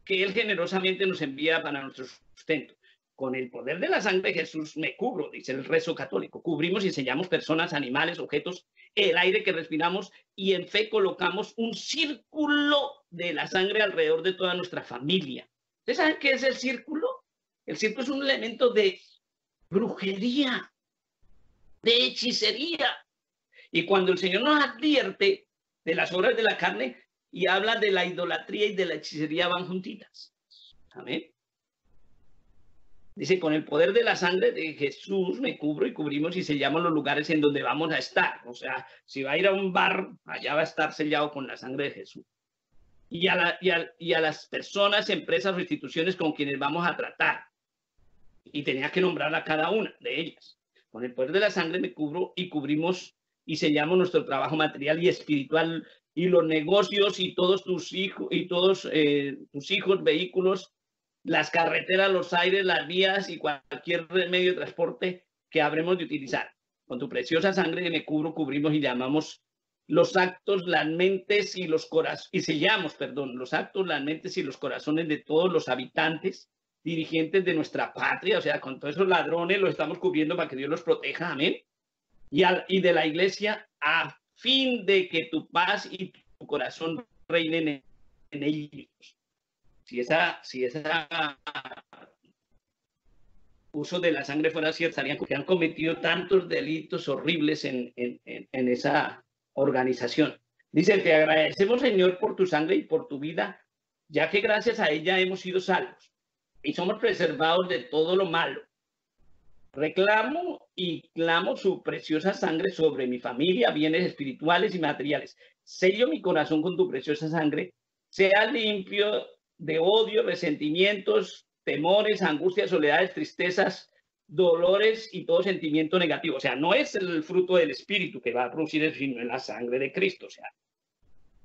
que Él generosamente nos envía para nuestro sustento. Con el poder de la sangre de Jesús me cubro, dice el rezo católico. Cubrimos y sellamos personas, animales, objetos, el aire que respiramos y en fe colocamos un círculo de la sangre alrededor de toda nuestra familia. ¿Ustedes saben qué es el círculo? El círculo es un elemento de brujería, de hechicería. Y cuando el Señor nos advierte de las obras de la carne y habla de la idolatría y de la hechicería, van juntitas. Amén. Dice, con el poder de la sangre de Jesús me cubro y cubrimos y sellamos los lugares en donde vamos a estar. O sea, si va a ir a un bar, allá va a estar sellado con la sangre de Jesús. Y a las personas, empresas o instituciones con quienes vamos a tratar. Y tenía que nombrar a cada una de ellas. Con el poder de la sangre me cubro y cubrimos y sellamos nuestro trabajo material y espiritual y los negocios y todos tus hijos, vehículos, las carreteras, los aires, las vías y cualquier medio de transporte que habremos de utilizar. Con tu preciosa sangre me cubro, cubrimos y llamamos los actos, las mentes y los corazones, y sellamos, perdón, los actos, las mentes y los corazones de todos los habitantes, dirigentes de nuestra patria, o sea, con todos esos ladrones los estamos cubriendo para que Dios los proteja, amén. Y de la iglesia a fin de que tu paz y tu corazón reinen en ellos. Si esa uso de la sangre fuera cierto, estarían que han cometido tantos delitos horribles en esa organización. Dice, te agradecemos, Señor, por tu sangre y por tu vida, ya que gracias a ella hemos sido salvos y somos preservados de todo lo malo. Reclamo y clamo su preciosa sangre sobre mi familia, bienes espirituales y materiales. Sello mi corazón con tu preciosa sangre, sea limpio de odio, resentimientos, temores, angustias, soledades, tristezas, dolores y todo sentimiento negativo. O sea, no es el fruto del espíritu que va a producir eso, sino en la sangre de Cristo. O sea,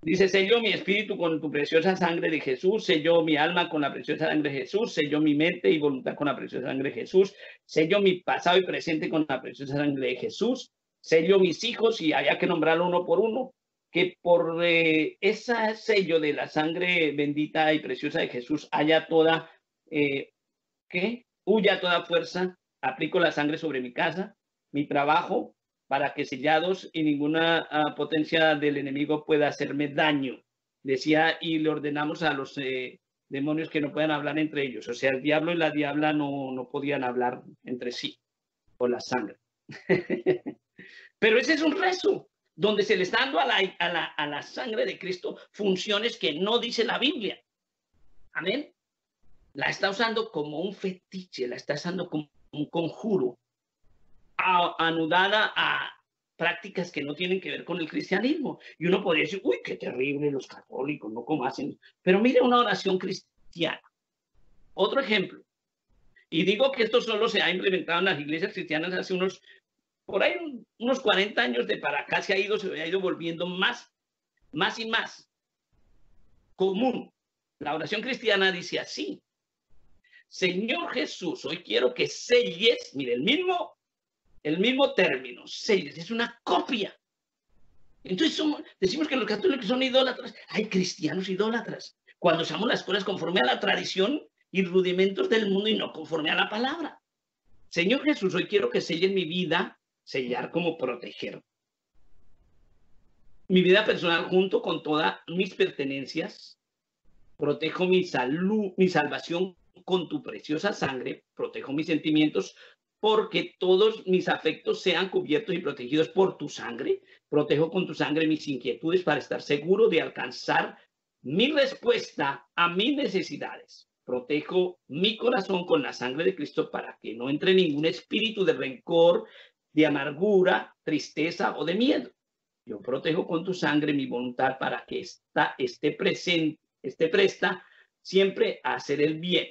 dice, selló mi espíritu con tu preciosa sangre de Jesús, selló mi alma con la preciosa sangre de Jesús, selló mi mente y voluntad con la preciosa sangre de Jesús, selló mi pasado y presente con la preciosa sangre de Jesús, selló mis hijos y había que nombrarlo uno por uno, que por ese sello de la sangre bendita y preciosa de Jesús haya toda, huya toda fuerza, aplico la sangre sobre mi casa, mi trabajo, para que sellados y ninguna potencia del enemigo pueda hacerme daño. Decía, y le ordenamos a los demonios que no puedan hablar entre ellos. O sea, el diablo y la diabla no podían hablar entre sí por la sangre. Pero ese es un rezo donde se le está dando a la sangre de Cristo funciones que no dice la Biblia. Amén. La está usando como un fetiche, la está usando como un conjuro, anudada a prácticas que no tienen que ver con el cristianismo. Y uno podría decir, uy, qué terrible los católicos, ¿no? ¿Cómo hacen? Pero mire una oración cristiana. Otro ejemplo. Y digo que esto solo se ha implementado en las iglesias cristianas hace por ahí unos 40 años de para acá se ha ido volviendo más y más común. La oración cristiana dice así: Señor Jesús, hoy quiero que selles, mire, el mismo término, selles, es una copia. Entonces decimos que los católicos son idólatras. Hay cristianos idólatras. Cuando usamos las cosas conforme a la tradición y rudimentos del mundo y no conforme a la palabra. Señor Jesús, hoy quiero que selles mi vida, sellar como proteger. Mi vida personal junto con todas mis pertenencias. Protejo mi salud, mi salvación con tu preciosa sangre. Protejo mis sentimientos porque todos mis afectos sean cubiertos y protegidos por tu sangre. Protejo con tu sangre mis inquietudes para estar seguro de alcanzar mi respuesta a mis necesidades. Protejo mi corazón con la sangre de Cristo para que no entre ningún espíritu de rencor, de amargura, tristeza o de miedo. Yo protejo con tu sangre mi voluntad para que esté presta siempre a hacer el bien.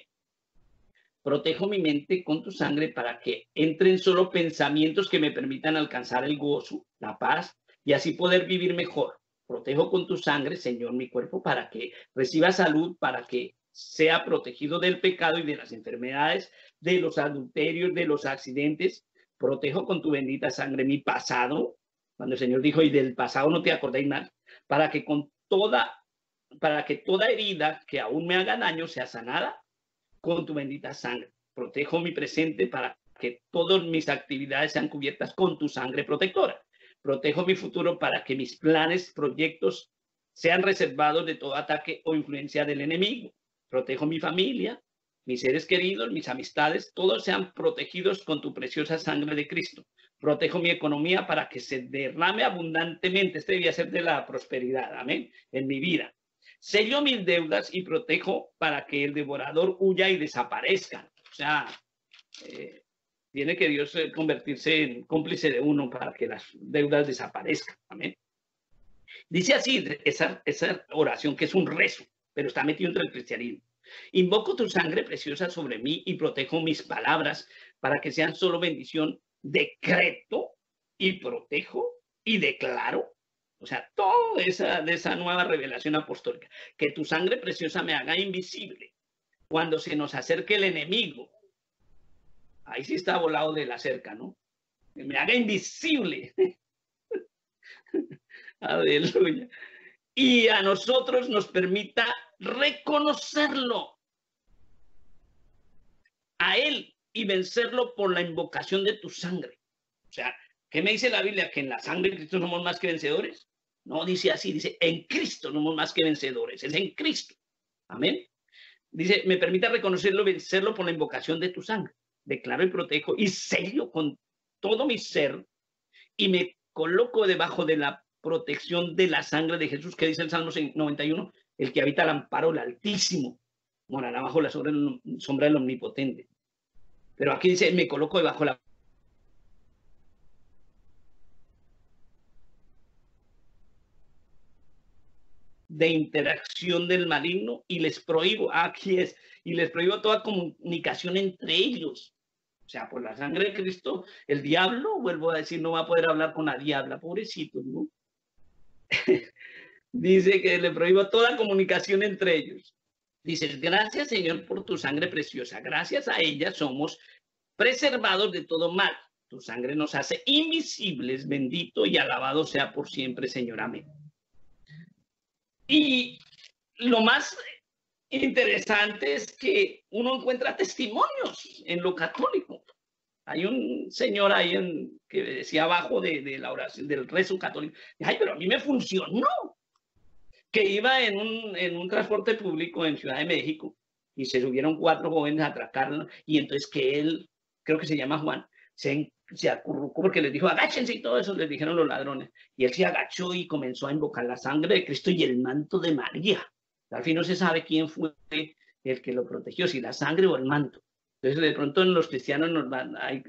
Protejo mi mente con tu sangre para que entren solo pensamientos que me permitan alcanzar el gozo, la paz y así poder vivir mejor. Protejo con tu sangre, Señor, mi cuerpo para que reciba salud, para que sea protegido del pecado y de las enfermedades, de los adulterios, de los accidentes. Protejo con tu bendita sangre mi pasado, cuando el Señor dijo, y del pasado no te acordáis más, para que toda herida que aún me haga daño sea sanada con tu bendita sangre. Protejo mi presente para que todas mis actividades sean cubiertas con tu sangre protectora. Protejo mi futuro para que mis planes, proyectos sean reservados de todo ataque o influencia del enemigo. Protejo mi familia, mis seres queridos, mis amistades, todos sean protegidos con tu preciosa sangre de Cristo. Protejo mi economía para que se derrame abundantemente. Este debía ser de la prosperidad, amén, en mi vida. Sello mis deudas y protejo para que el devorador huya y desaparezca. O sea, tiene que Dios convertirse en cómplice de uno para que las deudas desaparezcan. Amén. Dice así esa oración que es un rezo, pero está metido entre el cristianismo. Invoco tu sangre preciosa sobre mí y protejo mis palabras para que sean solo bendición. Decreto y protejo y declaro. O sea, todo de esa nueva revelación apostólica. Que tu sangre preciosa me haga invisible cuando se nos acerque el enemigo. Ahí sí está volado de la cerca, ¿no? Que me haga invisible. Aleluya. Y a nosotros nos permita reconocerlo a él y vencerlo por la invocación de tu sangre. O sea, ¿qué me dice la Biblia? ¿Que en la sangre de Cristo somos más que vencedores? No dice así, dice en Cristo somos más que vencedores, es en Cristo. Amén. Dice, me permite reconocerlo, vencerlo por la invocación de tu sangre. Declaro y protejo y sello con todo mi ser y me coloco debajo de la protección de la sangre de Jesús, que dice el Salmo 91, el que habita al amparo del Altísimo morará bajo la sombra del Omnipotente. Pero aquí dice, me coloco debajo de la de interacción del maligno y les prohíbo, aquí es, y les prohíbo toda comunicación entre ellos. O sea, por la sangre de Cristo, el diablo, vuelvo a decir, no va a poder hablar con la diabla, pobrecito, ¿no? Dice que le prohíbo toda comunicación entre ellos. Dice, gracias Señor por tu sangre preciosa, gracias a ella somos preservados de todo mal. Tu sangre nos hace invisibles, bendito y alabado sea por siempre, Señor, amén. Y lo más interesante es que uno encuentra testimonios en lo católico. Hay un señor ahí que decía abajo de la oración, del rezo católico, ay, pero a mí me funcionó, que iba en un transporte público en Ciudad de México y se subieron 4 jóvenes a atracarlo y entonces que él, creo que se llama Juan, se acurrucó porque les dijo agáchense y todo eso, les dijeron los ladrones, y él se agachó y comenzó a invocar la sangre de Cristo y el manto de María. Al fin no se sabe quién fue el que lo protegió, si la sangre o el manto. Entonces de pronto en los cristianos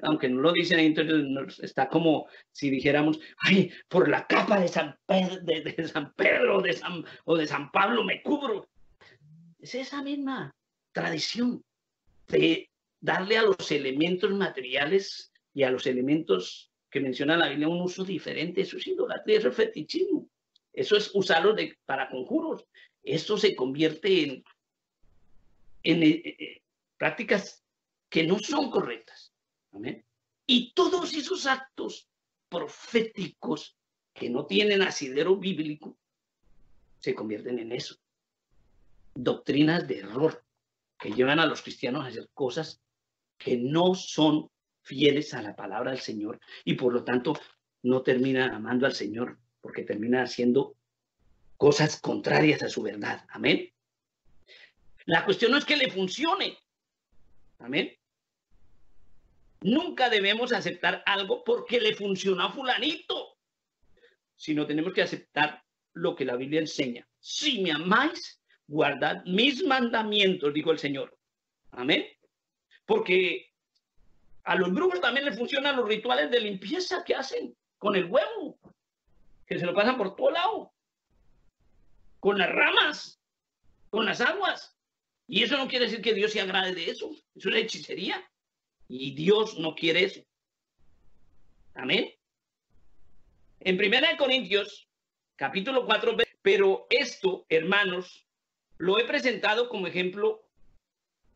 aunque no lo dicen ahí, entonces está como si dijéramos, ay, por la capa de San Pedro, de San Pedro o de San Pablo me cubro. Es esa misma tradición de darle a los elementos materiales y a los elementos que menciona la Biblia un uso diferente. Eso es idolatría, eso es fetichismo. Eso es usarlos para conjuros. Esto se convierte en prácticas que no son correctas. ¿Amén? Y todos esos actos proféticos que no tienen asidero bíblico se convierten en eso. Doctrinas de error que llevan a los cristianos a hacer cosas que no son fieles a la palabra del Señor y por lo tanto no terminan amando al Señor porque terminan haciendo cosas contrarias a su verdad. Amén. La cuestión no es que le funcione. Amén. Nunca debemos aceptar algo porque le funcionó a fulanito, sino tenemos que aceptar lo que la Biblia enseña. Si me amáis, guardad mis mandamientos, dijo el Señor. Amén. Porque a los brujos también les funcionan los rituales de limpieza que hacen con el huevo, que se lo pasan por todo lado, con las ramas, con las aguas. Y eso no quiere decir que Dios se agrade de eso. Eso es hechicería. Y Dios no quiere eso. Amén. En 1 Corintios, capítulo 4, pero esto, hermanos, lo he presentado como ejemplo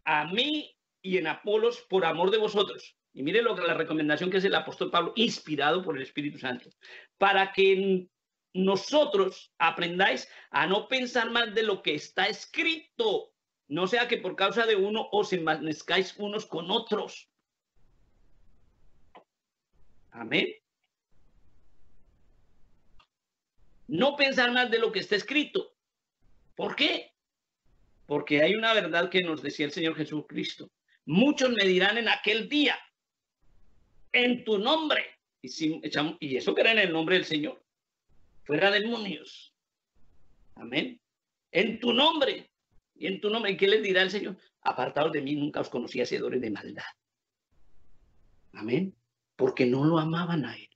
a mí y en Apolos por amor de vosotros. Y mire la recomendación que es el apóstol Pablo, inspirado por el Espíritu Santo, para que nosotros aprendáis a no pensar más de lo que está escrito, no sea que por causa de uno os envanezcáis unos con otros. Amén. No pensar más de lo que está escrito. ¿Por qué? Porque hay una verdad que nos decía el Señor Jesucristo. Muchos me dirán en aquel día, en tu nombre. Y eso que era en el nombre del Señor. Fuera demonios. Amén. En tu nombre. Y en tu nombre. ¿Y qué les dirá el Señor? Apartados de mí, nunca os conocí, hacedores de maldad. Amén. Porque no lo amaban a Él.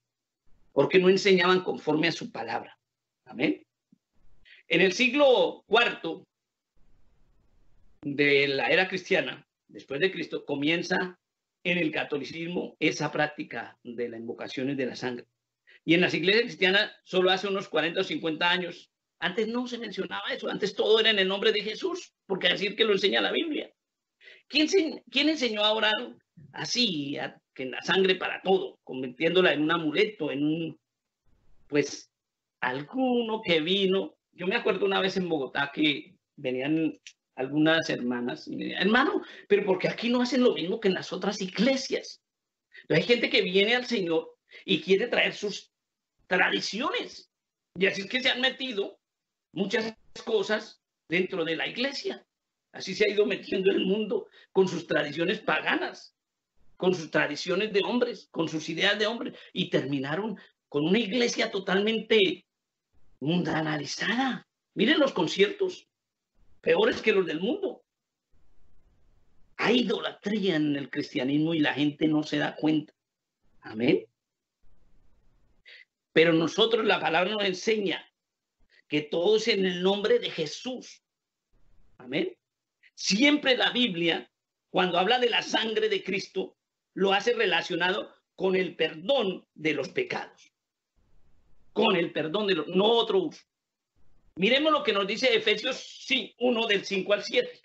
Porque no enseñaban conforme a su palabra. Amén. En el siglo IV de la era cristiana, después de Cristo, comienza en el catolicismo esa práctica de las invocaciones de la sangre. Y en las iglesias cristianas, solo hace unos 40 o 50 años, antes no se mencionaba eso, antes todo era en el nombre de Jesús, porque decir que lo enseña la Biblia. ¿Quién enseñó a orar así, que la sangre para todo, convirtiéndola en un amuleto, en un, pues, alguno que vino? Yo me acuerdo una vez en Bogotá que venían algunas hermanas y me decían, hermano, pero porque aquí no hacen lo mismo que en las otras iglesias. Entonces, hay gente que viene al Señor y quiere traer sus tradiciones. Y así es que se han metido muchas cosas dentro de la iglesia. Así se ha ido metiendo el mundo con sus tradiciones paganas, con sus tradiciones de hombres, con sus ideas de hombres, y terminaron con una iglesia totalmente mundanalizada. Miren los conciertos, peores que los del mundo. Hay idolatría en el cristianismo y la gente no se da cuenta. Amén. Pero nosotros, la palabra nos enseña que todo es en el nombre de Jesús. Amén. Siempre la Biblia, cuando habla de la sangre de Cristo, lo hace relacionado con el perdón de los pecados. Con el perdón de los, no otro uso. Miremos lo que nos dice Efesios 1 del 5 al 7.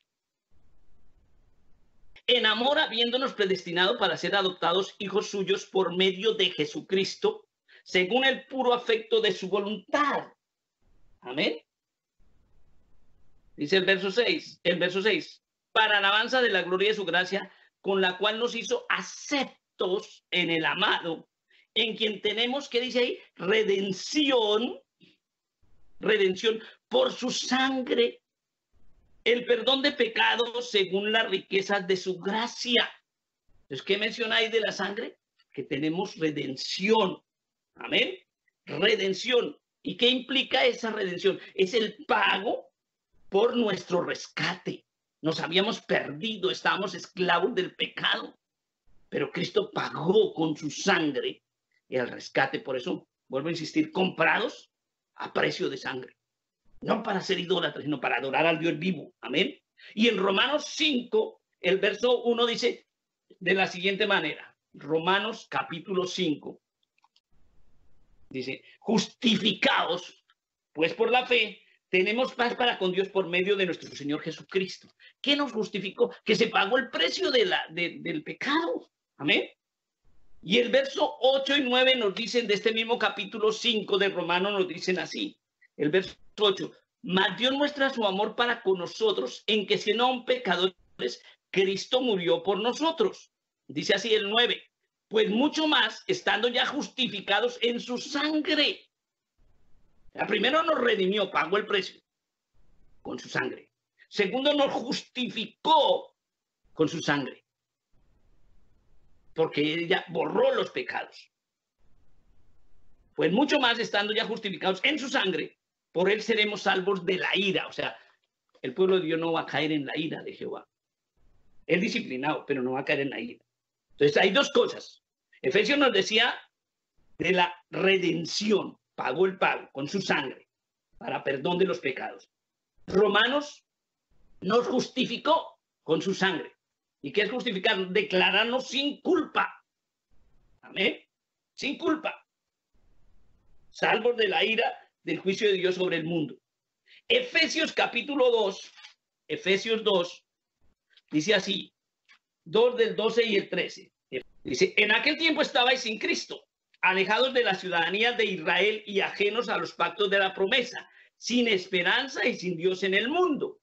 En amor, habiéndonos predestinado para ser adoptados hijos suyos por medio de Jesucristo, según el puro afecto de su voluntad. Amén. Dice el verso 6, para alabanza de la gloria de su gracia, con la cual nos hizo aceptos en el amado, en quien tenemos, ¿qué dice ahí? Redención por su sangre, el perdón de pecados según las riquezas de su gracia. Entonces, ¿qué menciona ahí de la sangre? Que tenemos redención. Amén. Redención. ¿Y qué implica esa redención? Es el pago por nuestro rescate. Nos habíamos perdido, estábamos esclavos del pecado, pero Cristo pagó con su sangre el rescate. Por eso, vuelvo a insistir, comprados a precio de sangre. No para ser idólatras, sino para adorar al Dios vivo. Amén. Y en Romanos 5, el verso 1 dice de la siguiente manera. Romanos capítulo 5. Dice, justificados, pues por la fe, tenemos paz para con Dios por medio de nuestro Señor Jesucristo. ¿Qué nos justificó? Que se pagó el precio del pecado. Amén. Y el verso 8 y 9 nos dicen de este mismo capítulo 5 de Romanos, nos dicen así. El verso 8, mas Dios muestra su amor para con nosotros en que siendo aún pecadores, Cristo murió por nosotros. Dice así el 9, pues mucho más, estando ya justificados en su sangre. Primero nos redimió, pagó el precio con su sangre. Segundo, nos justificó con su sangre. porque ella borró los pecados. Pues mucho más, estando ya justificados en su sangre, por él seremos salvos de la ira. O sea, el pueblo de Dios no va a caer en la ira de Jehová. Es disciplinado, pero no va a caer en la ira. Entonces hay dos cosas. Efesios nos decía de la redención, pagó el pago con su sangre para perdón de los pecados. Romanos nos justificó con su sangre. ¿Y qué es justificar? Declararnos sin culpa. Amén. Sin culpa. Salvos de la ira del juicio de Dios sobre el mundo. Efesios capítulo 2, Efesios 2, dice así, 2 del 12 y el 13. Dice, en aquel tiempo estabais sin Cristo, alejados de la ciudadanía de Israel y ajenos a los pactos de la promesa, sin esperanza y sin Dios en el mundo.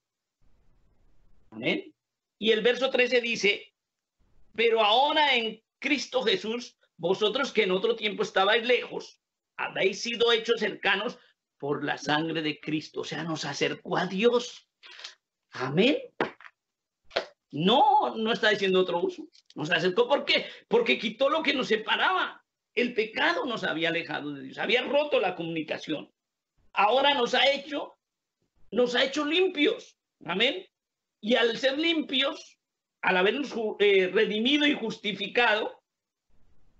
Amén. Y el verso 13 dice, pero ahora en Cristo Jesús, vosotros que en otro tiempo estabais lejos, habéis sido hechos cercanos por la sangre de Cristo. O sea, nos acercó a Dios. Amén. No está diciendo otro uso. Nos acercó, ¿por qué? Porque quitó lo que nos separaba. El pecado nos había alejado de Dios, había roto la comunicación. Ahora nos ha hecho limpios. Amén. Y al ser limpios, al habernos redimido y justificado,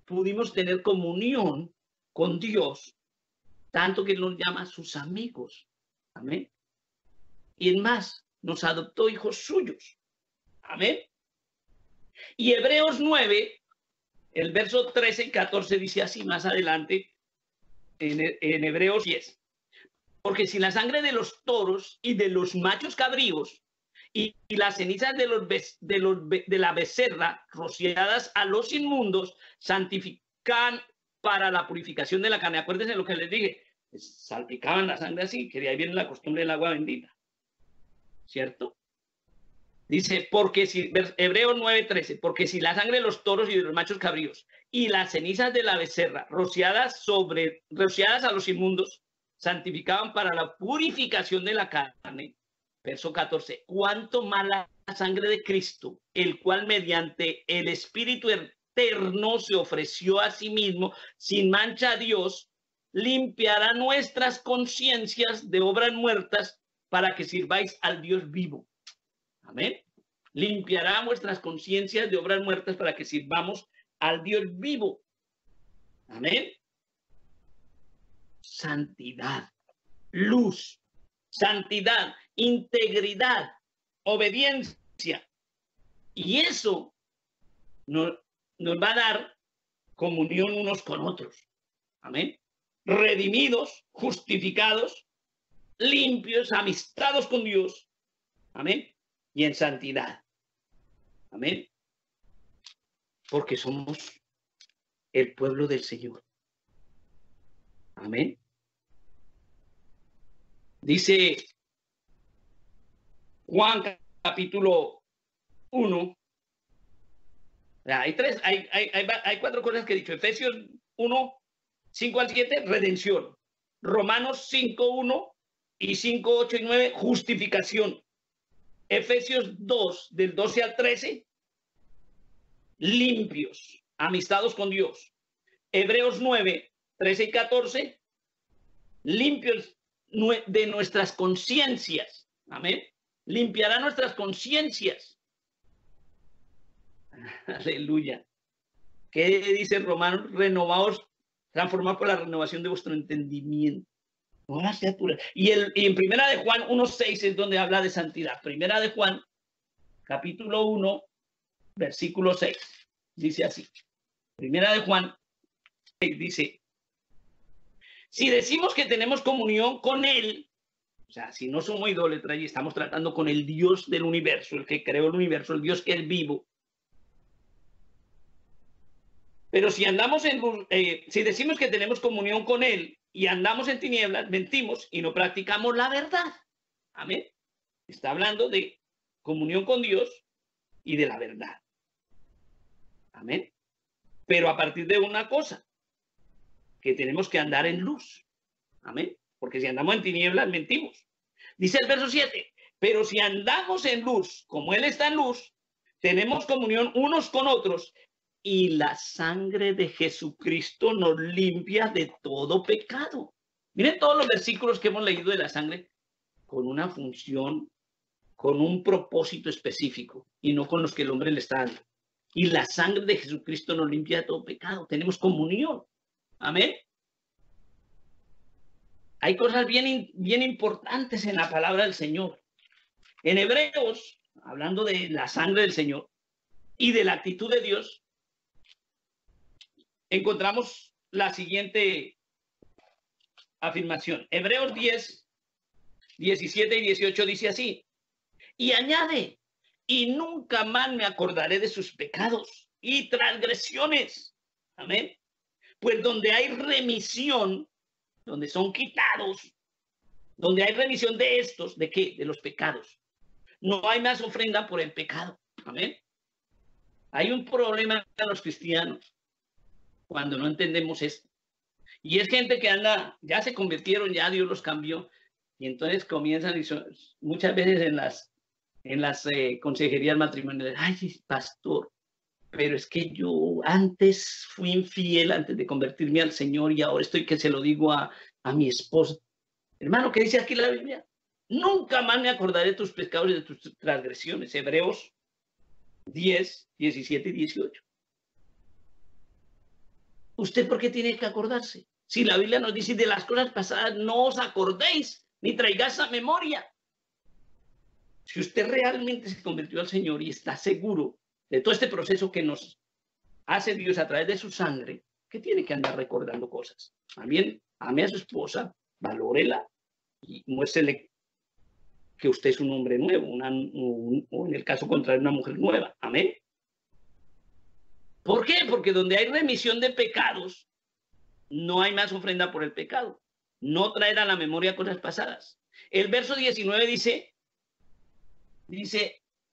pudimos tener comunión con Dios, tanto que nos llama sus amigos. Amén. Y en más, nos adoptó hijos suyos. Amén. Y Hebreos 9, el verso 13 y 14 dice así más adelante en Hebreos 10. Porque si la sangre de los toros y de los machos cabríos y las cenizas de la becerra rociadas a los inmundos santifican para la purificación de la carne. Acuérdense lo que les dije. Salpicaban la sangre así, que de ahí viene la costumbre del agua bendita. ¿Cierto? Dice, porque si, Hebreos 9:13, porque si la sangre de los toros y de los machos cabríos y las cenizas de la becerra rociadas a los inmundos santificaban para la purificación de la carne. Verso 14, cuánto más la sangre de Cristo, el cual mediante el Espíritu eterno se ofreció a sí mismo sin mancha a Dios, limpiará nuestras conciencias de obras muertas para que sirváis al Dios vivo. Amén. Limpiará vuestras conciencias de obras muertas para que sirvamos al Dios vivo. Amén. Santidad, luz, santidad, integridad, obediencia. Y eso nos va a dar comunión unos con otros. Amén. Redimidos, justificados, limpios, amistados con Dios. Amén. Y en santidad. Amén. Porque somos el pueblo del Señor. Amén. Dice Juan capítulo 1. Hay cuatro cosas que he dicho. Efesios 1, 5 al 7, redención. Romanos 5, 1 y 5, 8 y 9, justificación. Efesios 2, del 12 al 13, limpios, amistados con Dios. Hebreos 9, 13 y 14, limpios de nuestras conciencias. Amén. Limpiará nuestras conciencias. Aleluya. ¿Qué dice Romanos? Renovaos, transformados por la renovación de vuestro entendimiento. No las criaturas. Y en Primera de Juan 1:6 es donde habla de santidad. Primera de Juan, capítulo 1, versículo 6. Dice así. Primera de Juan dice, si decimos que tenemos comunión con él, o sea, si no somos idólatras y estamos tratando con el Dios del universo, el que creó el universo, el Dios que es vivo. Pero si andamos si decimos que tenemos comunión con él y andamos en tinieblas, mentimos y no practicamos la verdad. Amén. Está hablando de comunión con Dios y de la verdad. Amén. Pero a partir de una cosa, que tenemos que andar en luz. Amén. Porque si andamos en tinieblas, mentimos. Dice el verso 7, pero si andamos en luz, como él está en luz, tenemos comunión unos con otros, y la sangre de Jesucristo nos limpia de todo pecado. Miren todos los versículos que hemos leído de la sangre con una función, con un propósito específico y no con los que el hombre le está dando. Y la sangre de Jesucristo nos limpia de todo pecado. Tenemos comunión. Amén. Hay cosas bien importantes en la palabra del Señor. En Hebreos, hablando de la sangre del Señor y de la actitud de Dios, encontramos la siguiente afirmación. Hebreos 10, 17 y 18 dice así. Y añade, y nunca más me acordaré de sus pecados y transgresiones. Amén. Pues donde hay remisión, donde son quitados, donde hay remisión de estos, ¿de qué? De los pecados. No hay más ofrenda por el pecado. Amén. Hay un problema a los cristianos cuando no entendemos esto. Y es gente que anda, ya se convirtieron, ya Dios los cambió. Y entonces comienzan, y son, muchas veces en las consejerías matrimoniales, ay, pastor, pero es que yo antes fui infiel antes de convertirme al Señor y ahora estoy que se lo digo a mi esposa. Hermano, ¿qué dice aquí la Biblia? Nunca más me acordaré de tus pecados y de tus transgresiones. Hebreos 10, 17 y 18. ¿Usted por qué tiene que acordarse? Si la Biblia nos dice de las cosas pasadas, no os acordéis ni traigáis a memoria. Si usted realmente se convirtió al Señor y está seguro de todo este proceso que nos hace Dios a través de su sangre, ¿qué tiene que andar recordando cosas? También ame a su esposa, valórela y muéstrele que usted es un hombre nuevo, o en el caso contrario, una mujer nueva. Amén. ¿Por qué? Porque donde hay remisión de pecados, no hay más ofrenda por el pecado. No traer a la memoria cosas pasadas. El verso 19 dice,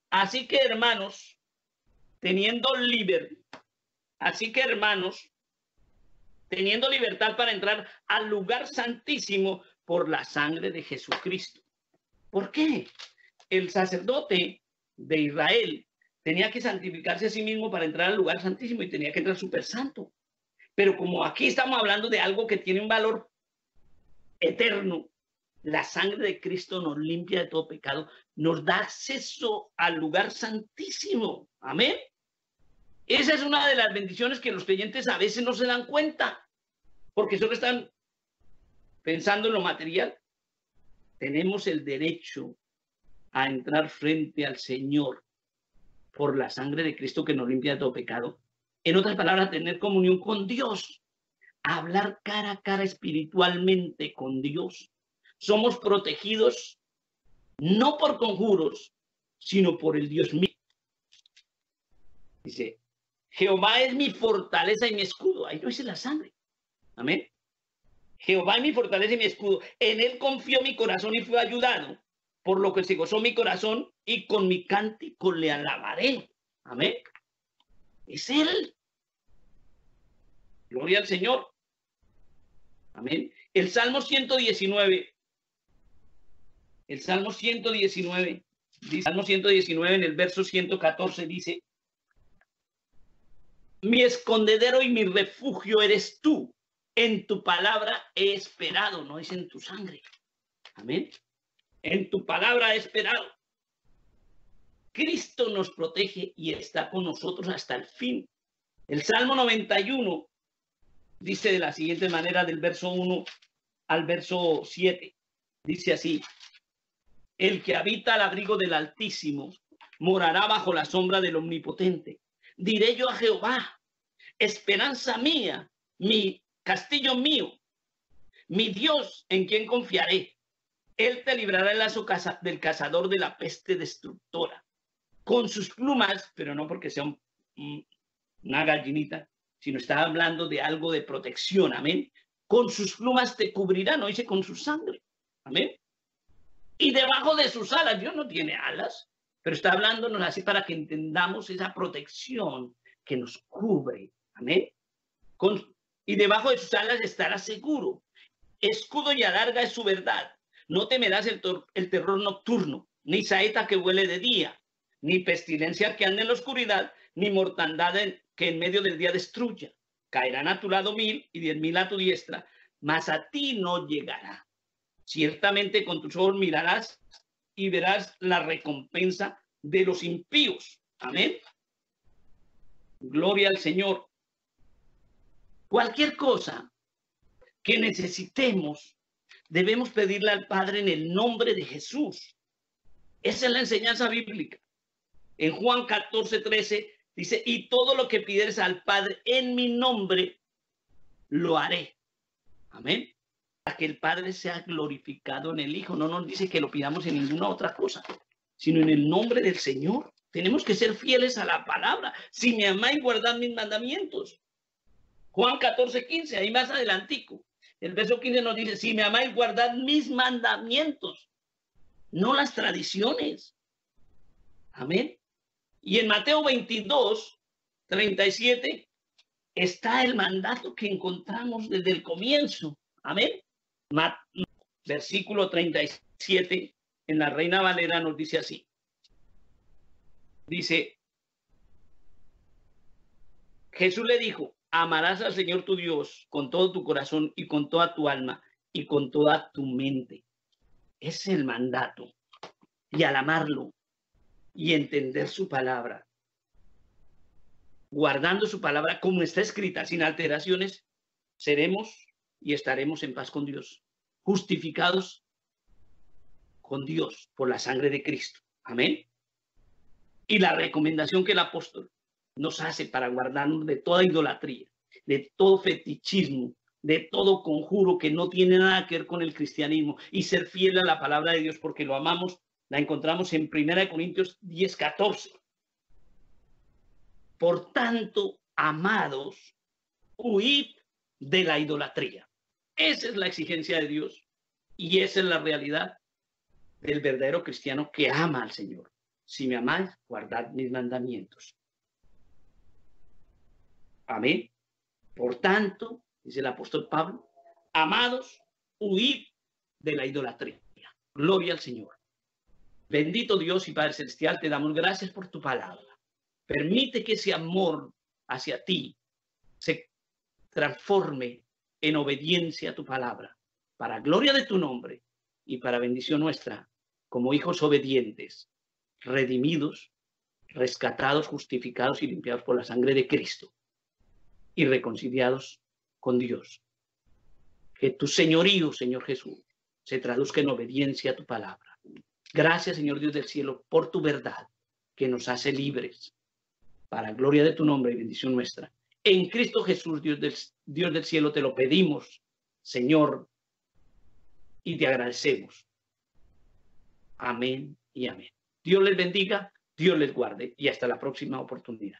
así que hermanos, teniendo libertad para entrar al lugar santísimo por la sangre de Jesucristo. ¿Por qué? El sacerdote de Israel tenía que santificarse a sí mismo para entrar al lugar santísimo y tenía que entrar súper santo. Pero como aquí estamos hablando de algo que tiene un valor eterno, la sangre de Cristo nos limpia de todo pecado, nos da acceso al lugar santísimo. Amén. Esa es una de las bendiciones que los creyentes a veces no se dan cuenta, porque solo están pensando en lo material. Tenemos el derecho a entrar frente al Señor por la sangre de Cristo que nos limpia de todo pecado. En otras palabras, tener comunión con Dios, hablar cara a cara espiritualmente con Dios. Somos protegidos no por conjuros, sino por el Dios mismo. Dice, Jehová es mi fortaleza y mi escudo. Ahí no dice la sangre. Amén. Jehová es mi fortaleza y mi escudo. En él confió mi corazón y fue ayudado, por lo que se gozó mi corazón y con mi cántico le alabaré. Amén. Es él. Gloria al Señor. Amén. El Salmo 119. El Salmo 119. Salmo 119 en el verso 114 dice, mi escondedero y mi refugio eres tú. En tu palabra he esperado, no es en tu sangre. Amén. En tu palabra he esperado. Cristo nos protege y está con nosotros hasta el fin. El Salmo 91 dice de la siguiente manera, del verso 1 al verso 7. Dice así, el que habita al abrigo del Altísimo morará bajo la sombra del Omnipotente. Diré yo a Jehová, esperanza mía, mi castillo mío, mi Dios en quien confiaré. Él te librará del lazo del cazador, de la peste destructora. Con sus plumas, pero no porque sea una gallinita, sino está hablando de algo de protección. Amén. Con sus plumas te cubrirá, no dice con su sangre. Amén. Y debajo de sus alas, Dios no tiene alas, pero está hablándonos así para que entendamos esa protección que nos cubre. Amén. Y debajo de sus alas estará seguro. Escudo y adarga es su verdad. No temerás el terror nocturno, ni saeta que huele de día, ni pestilencia que ande en la oscuridad, ni mortandad que en medio del día destruya. Caerán a tu lado 1000 y 10.000 a tu diestra, mas a ti no llegará. Ciertamente con tus ojos mirarás y verás la recompensa de los impíos. Amén. Gloria al Señor. Cualquier cosa que necesitemos, debemos pedirle al Padre en el nombre de Jesús. Esa es la enseñanza bíblica. En Juan 14:13 dice, y todo lo que pidieres al Padre en mi nombre, lo haré. Amén. Para que el Padre sea glorificado en el Hijo. No nos dice que lo pidamos en ninguna otra cosa, sino en el nombre del Señor. Tenemos que ser fieles a la palabra. Si me amáis, guardad mis mandamientos. Juan 14:15, ahí más adelantico. El verso 15 nos dice, si me amáis, guardad mis mandamientos, no las tradiciones. Amén. Y en Mateo 22:37 está el mandato que encontramos desde el comienzo. Amén. Versículo 37 en la Reina Valera nos dice así. Dice, Jesús le dijo, amarás al Señor tu Dios con todo tu corazón y con toda tu alma y con toda tu mente. Es el mandato. Y al amarlo y entender su palabra, guardando su palabra como está escrita, sin alteraciones, seremos y estaremos en paz con Dios, justificados con Dios por la sangre de Cristo. Amén. Y la recomendación que el apóstol nos hace para guardarnos de toda idolatría, de todo fetichismo, de todo conjuro que no tiene nada que ver con el cristianismo y ser fiel a la palabra de Dios porque lo amamos, la encontramos en 1 Corintios 10:14. Por tanto, amados, huid de la idolatría. Esa es la exigencia de Dios y esa es la realidad del verdadero cristiano que ama al Señor. Si me amáis, guardad mis mandamientos. Amén. Por tanto, dice el apóstol Pablo, amados, huid de la idolatría. Gloria al Señor. Bendito Dios y Padre Celestial, te damos gracias por tu palabra. Permite que ese amor hacia ti se transforme en obediencia a tu palabra, para gloria de tu nombre y para bendición nuestra, como hijos obedientes, redimidos, rescatados, justificados y limpiados por la sangre de Cristo y reconciliados con Dios. Que tu señorío, Señor Jesús, se traduzca en obediencia a tu palabra. Gracias, Señor Dios del cielo, por tu verdad que nos hace libres para gloria de tu nombre y bendición nuestra. En Cristo Jesús, Dios del cielo, te lo pedimos, Señor, y te agradecemos. Amén y amén. Dios les bendiga, Dios les guarde y hasta la próxima oportunidad.